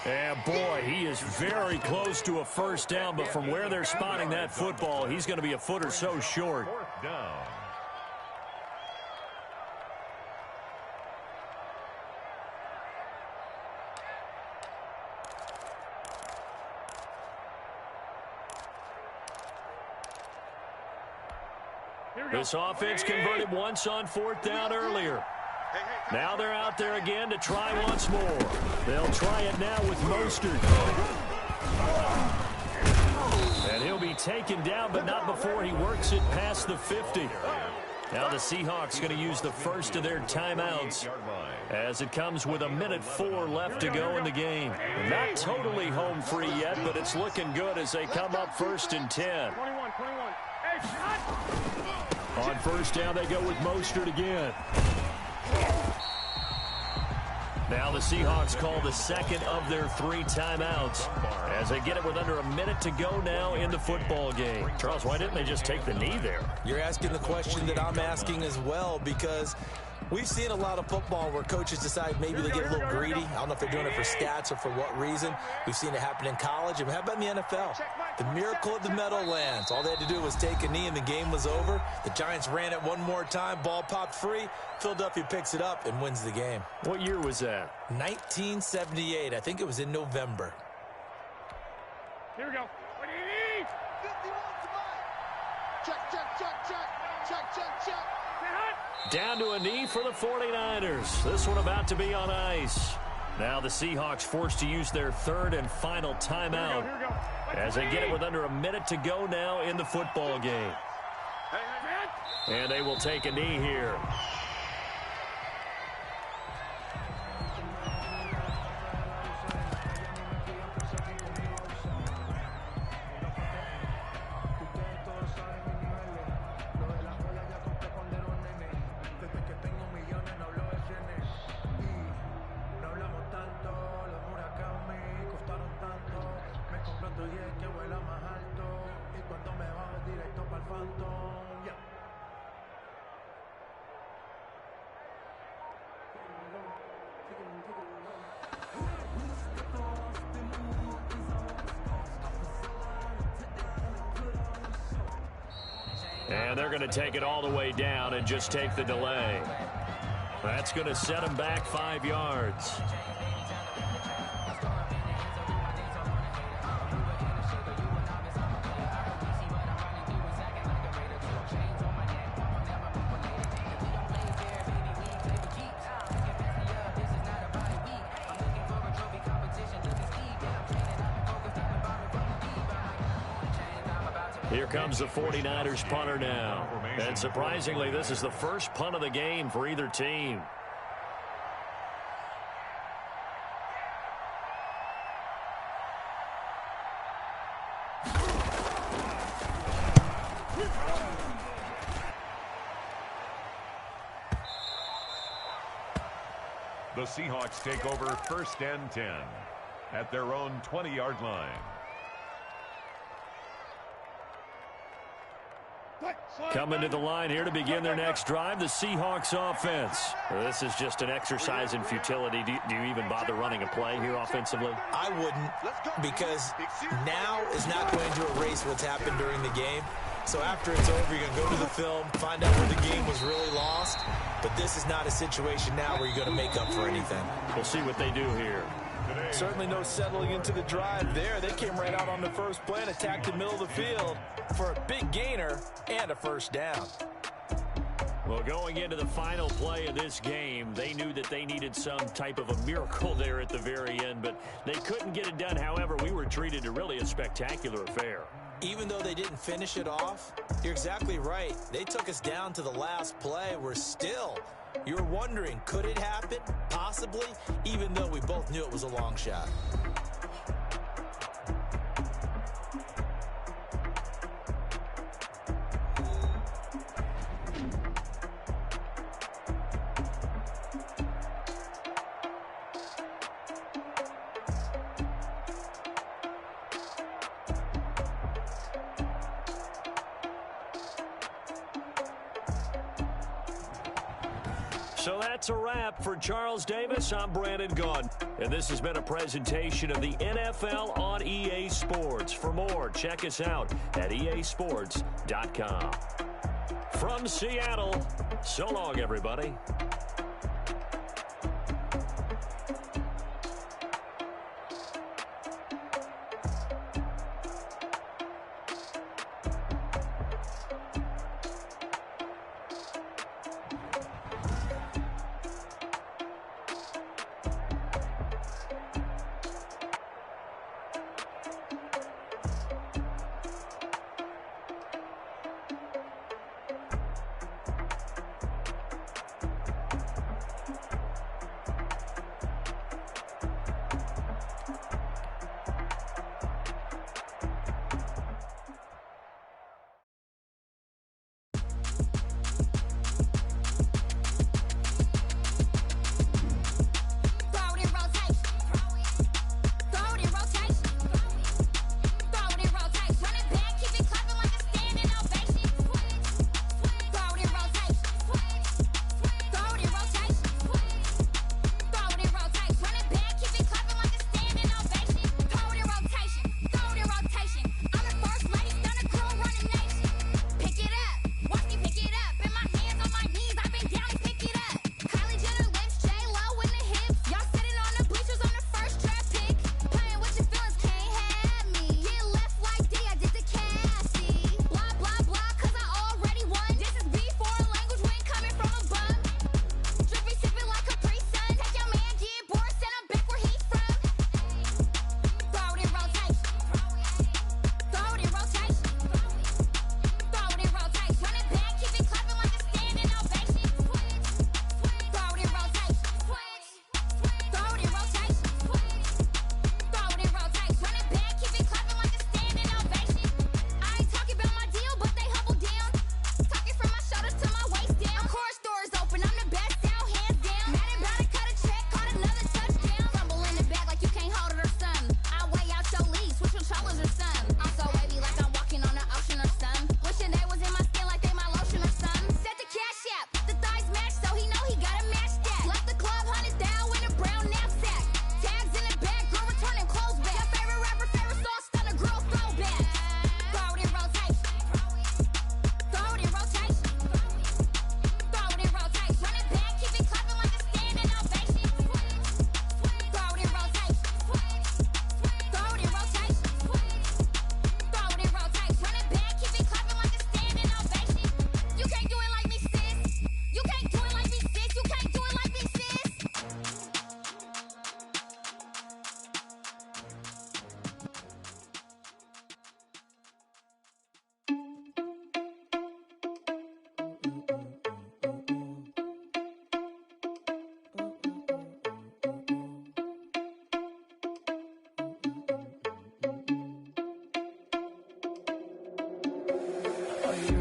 And, boy, he is very close to a first down, but from where they're spotting that football, he's going to be a foot or so short. Fourth down. This offense converted once on fourth down earlier. Now they're out there again to try once more. They'll try it now with Mostert. And he'll be taken down, but not before he works it past the 50. Now the Seahawks going to use the first of their timeouts as it comes with 1:04 left to go in the game. Not totally home free yet, but it's looking good as they come up 1st and 10. On first down, they go with Mostert again. Now the Seahawks call the second of their 3 timeouts as they get it with under a minute to go now in the football game. Charles, why didn't they just take the knee there? You're asking the question that I'm asking as well, because we've seen a lot of football where coaches decide maybe they get a little greedy. I don't know if they're doing it for stats or for what reason. We've seen it happen in college, and how about in the NFL? The miracle of the Meadowlands. All they had to do was take a knee, and the game was over. The Giants ran it one more time. Ball popped free. Philadelphia picks it up and wins the game. What year was that? 1978. I think it was in November. Here we go. What do you need? 51 to buy. Check. Down to a knee for the 49ers. This one about to be on ice. Now the Seahawks forced to use their 3rd and final timeout as they get it with under a minute to go now in the football game. And they will take a knee here. And they're going to take it all the way down and just take the delay. That's going to set them back 5 yards. Here comes the 49ers punter now. And surprisingly, this is the first punt of the game for either team. The Seahawks take over 1st and 10 at their own 20-yard line. Coming to the line here to begin their next drive, the Seahawks offense. This is just an exercise in futility. Do you even bother running a play here offensively? I wouldn't, because now is not going to erase what's happened during the game. So after it's over, you're going to go to the film, find out where the game was really lost. But this is not a situation now where you're going to make up for anything. We'll see what they do here. Certainly no settling into the drive there. They came right out on the first play and attacked the middle of the field for a big gainer and a first down. Well, going into the final play of this game, they knew that they needed some type of a miracle there at the very end, but they couldn't get it done. However, we were treated to really a spectacular affair. Even though they didn't finish it off, you're exactly right. They took us down to the last play. We're still, you're wondering, could it happen? Possibly, even though we both knew it was a long shot. So that's a wrap for Charles Davis. I'm Brandon Gaudin, and this has been a presentation of the NFL on EA Sports. For more, check us out at easports.com. From Seattle, so long, everybody.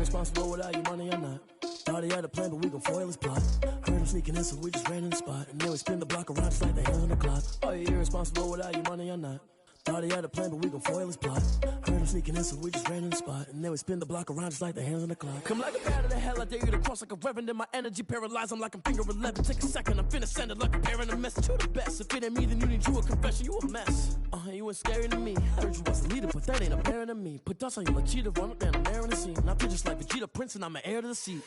irresponsible without your money or not. Thought he had a plan, but we gon' foil his plot. Heard him sneaking in, so we just ran in the spot. And then we spin the block around just like the hands on the clock. Are you irresponsible without your money or not? Thought he had a plan, but we gon' foil his plot. Heard him sneaking in, so we just ran in the spot. And then we spin the block around just like the hands on the clock. Come like a bat of the hell, I dare you to cross like a reverend. In my energy paralyzed, I'm like I'm finger 11. Take a second, I'm finna send it like a parent a message. You the best, if it ain't me, then you need you a confession. You a mess, you ain't scary to me. I heard you was a leader, but that ain't apparent to me. Put dust on you like cheetah, run up down the air in the scene. Now picture just like Vegeta Prince, and I'm an heir to the seat.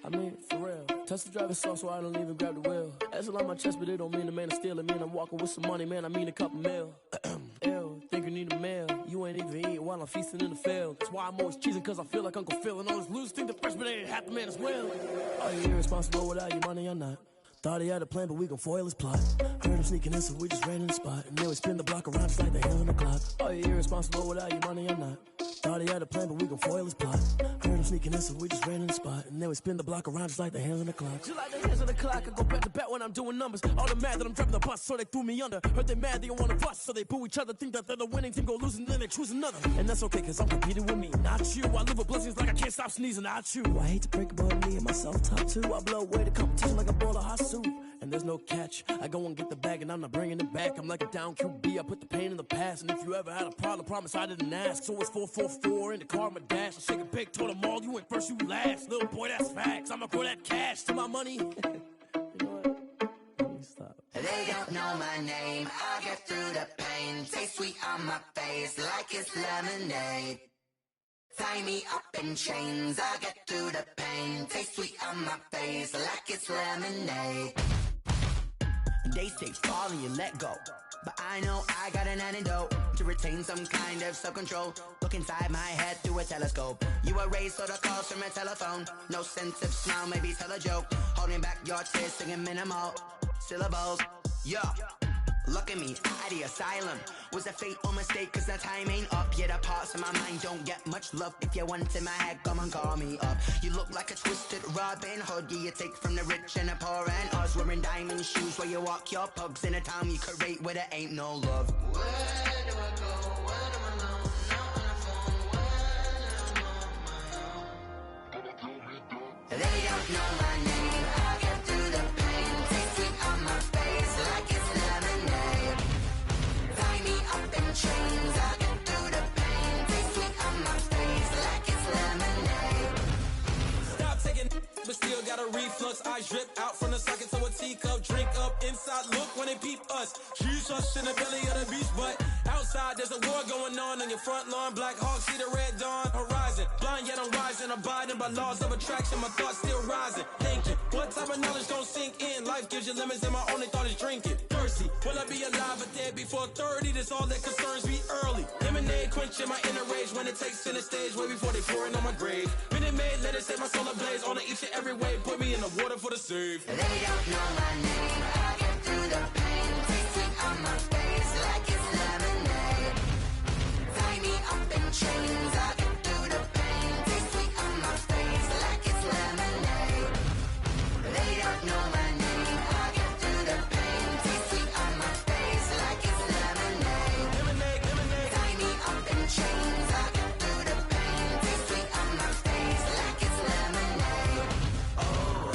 I mean, for real. Touch the driver's soft, so I don't even grab the wheel. That's on my chest, but it don't mean the man is stealing. Mean I'm walking with some money, man, I mean a couple mil. Ew, think you need a meal. You ain't even eating while I'm feasting in the field. That's why I'm always cheesing, cause I feel like Uncle Phil. And all this lose think the freshman ain't half the man as well. Are you irresponsible without your money or not? Thought he had a plan, but we gon' foil his plot. Heard him sneaking in, so we just ran in the spot. And then we spin the block around just like the hands on the clock. Are you irresponsible without your money or not? Thought he had a plan, but we gon' foil his plot. Heard him sneaking in, so we just ran in the spot. And then we spin the block around just like the hands on the clock. Just like the hands on the clock, I go back to back when I'm doing numbers. All the mad that I'm driving the bus, so they threw me under. Heard they mad, they don't wanna bust, so they boo each other. Think that they're the winning team, go losing, then they choose another. And that's okay, cause I'm competing with me, not you. I live with blessings like I can't stop sneezing, not you. I hate to break it, but me and myself top two. I blow away the competition like a bowl of hot soup. And there's no catch. I go and get the bag and I'm not bringing it back. I'm like a down QB, I put the pain in the past. And if you ever had a problem, promise I didn't ask. So it's 444 in the car, my dash. I shake a big, told them all, you went first, you last. Little boy, that's facts. I'ma throw that cash to my money. You know what? Let me stop. They don't know my name, I'll get through the pain. Taste sweet on my face like it's lemonade. Tie me up in chains, I'll get through the pain. Taste sweet on my face like it's lemonade. They say fall and you let go, but I know I got an antidote to retain some kind of self-control. Look inside my head through a telescope. You erase all the calls from a telephone. No sense of smile, maybe tell a joke. Holding back your tears, singing minimal syllables. Yeah, look at me, at the asylum. Was a fate or mistake, cause the time ain't up. Yet the parts of my mind don't get much love. If you want in my head, come and call me up. You look like a twisted Robin Hood. Yeah, you take from the rich and the poor and us. Wearing diamond shoes while you walk your pugs in a town you create where there ain't no love. Where do I go? Where do I know? Now on the phone, when I'm on my own. They don't know my name, I'll get through the pain. Taste sweet on my face like it's lemonade. Tie me up in chains, I'll get through the pain. Taste sweet on my face like it's lemonade. Stop taking, but still got a reflux. Eyes drip out from the socket to a teacup. Drink up inside, look when they peep us. Choose us in the belly of the beast, but outside there's a war going on your front lawn. Black Hawk see the red dawn horizon. Blind yet I'm rising, abiding by laws of attraction. My thoughts still rising. Thinking, what type of knowledge gon' sink in? Life gives you lemons and my only thought is drinking. Thirsty, will I be alive or dead before 30? That's all that concerns me early. Lemonade quenching my inner rage when it takes center stage way before they pour it on my grave. Minute Maid, let it set my soul ablaze. On each and every way, put me in the water for the save. They don't know my name, I'll get through the pain. Taste sweet on my face like it's lemonade. Tie me up in chains, I'll get through the pain. Taste sweet on my face like it's lemonade. They don't know my name, I'll get through the pain. Taste sweet on my face like it's lemonade. Tie me up in chains, I'll get through the pain. Taste sweet on my face like it's lemonade. Oh.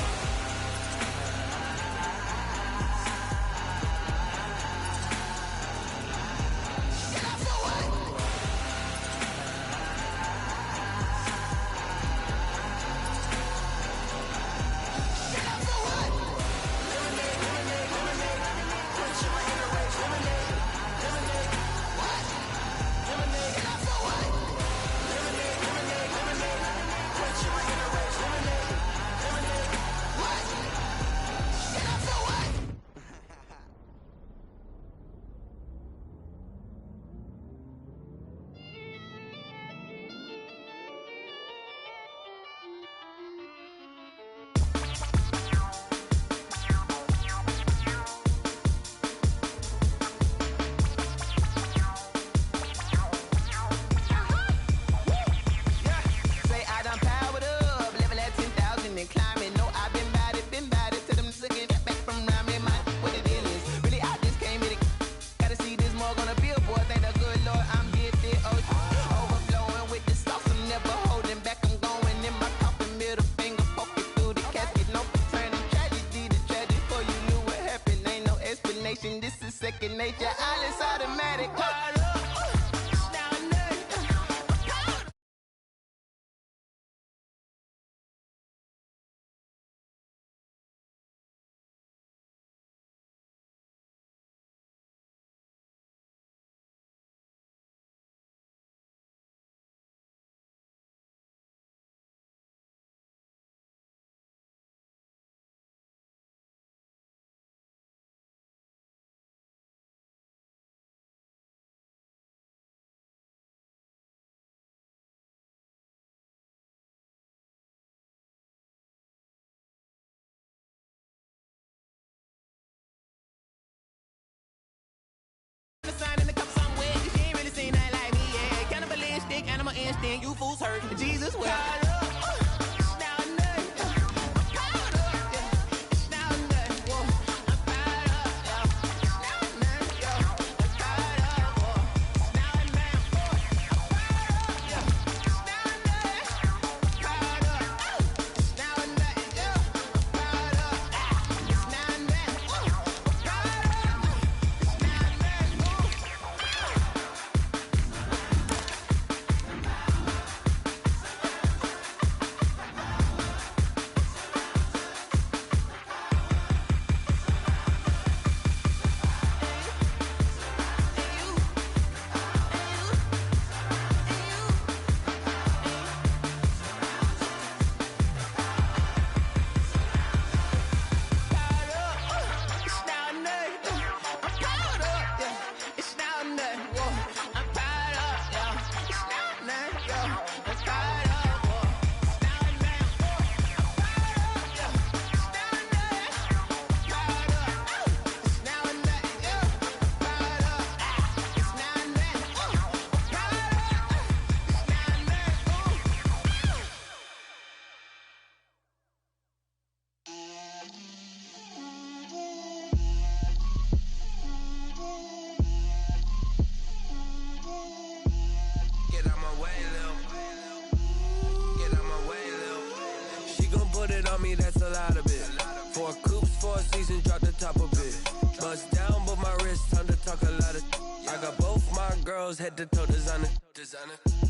these and drop the top a bit. Bust down, but my wrist, time to talk a lot of. I got both my girls head to toe designer.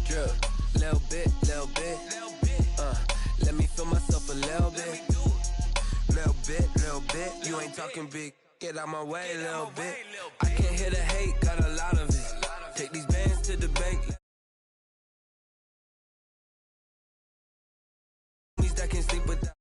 Drip, little bit. Let me feel myself a little bit. Little bit. You ain't talking big. Get out my way, little bit. I can't hear the hate, got a lot of it. Take these bands to the bank. That can sleep without.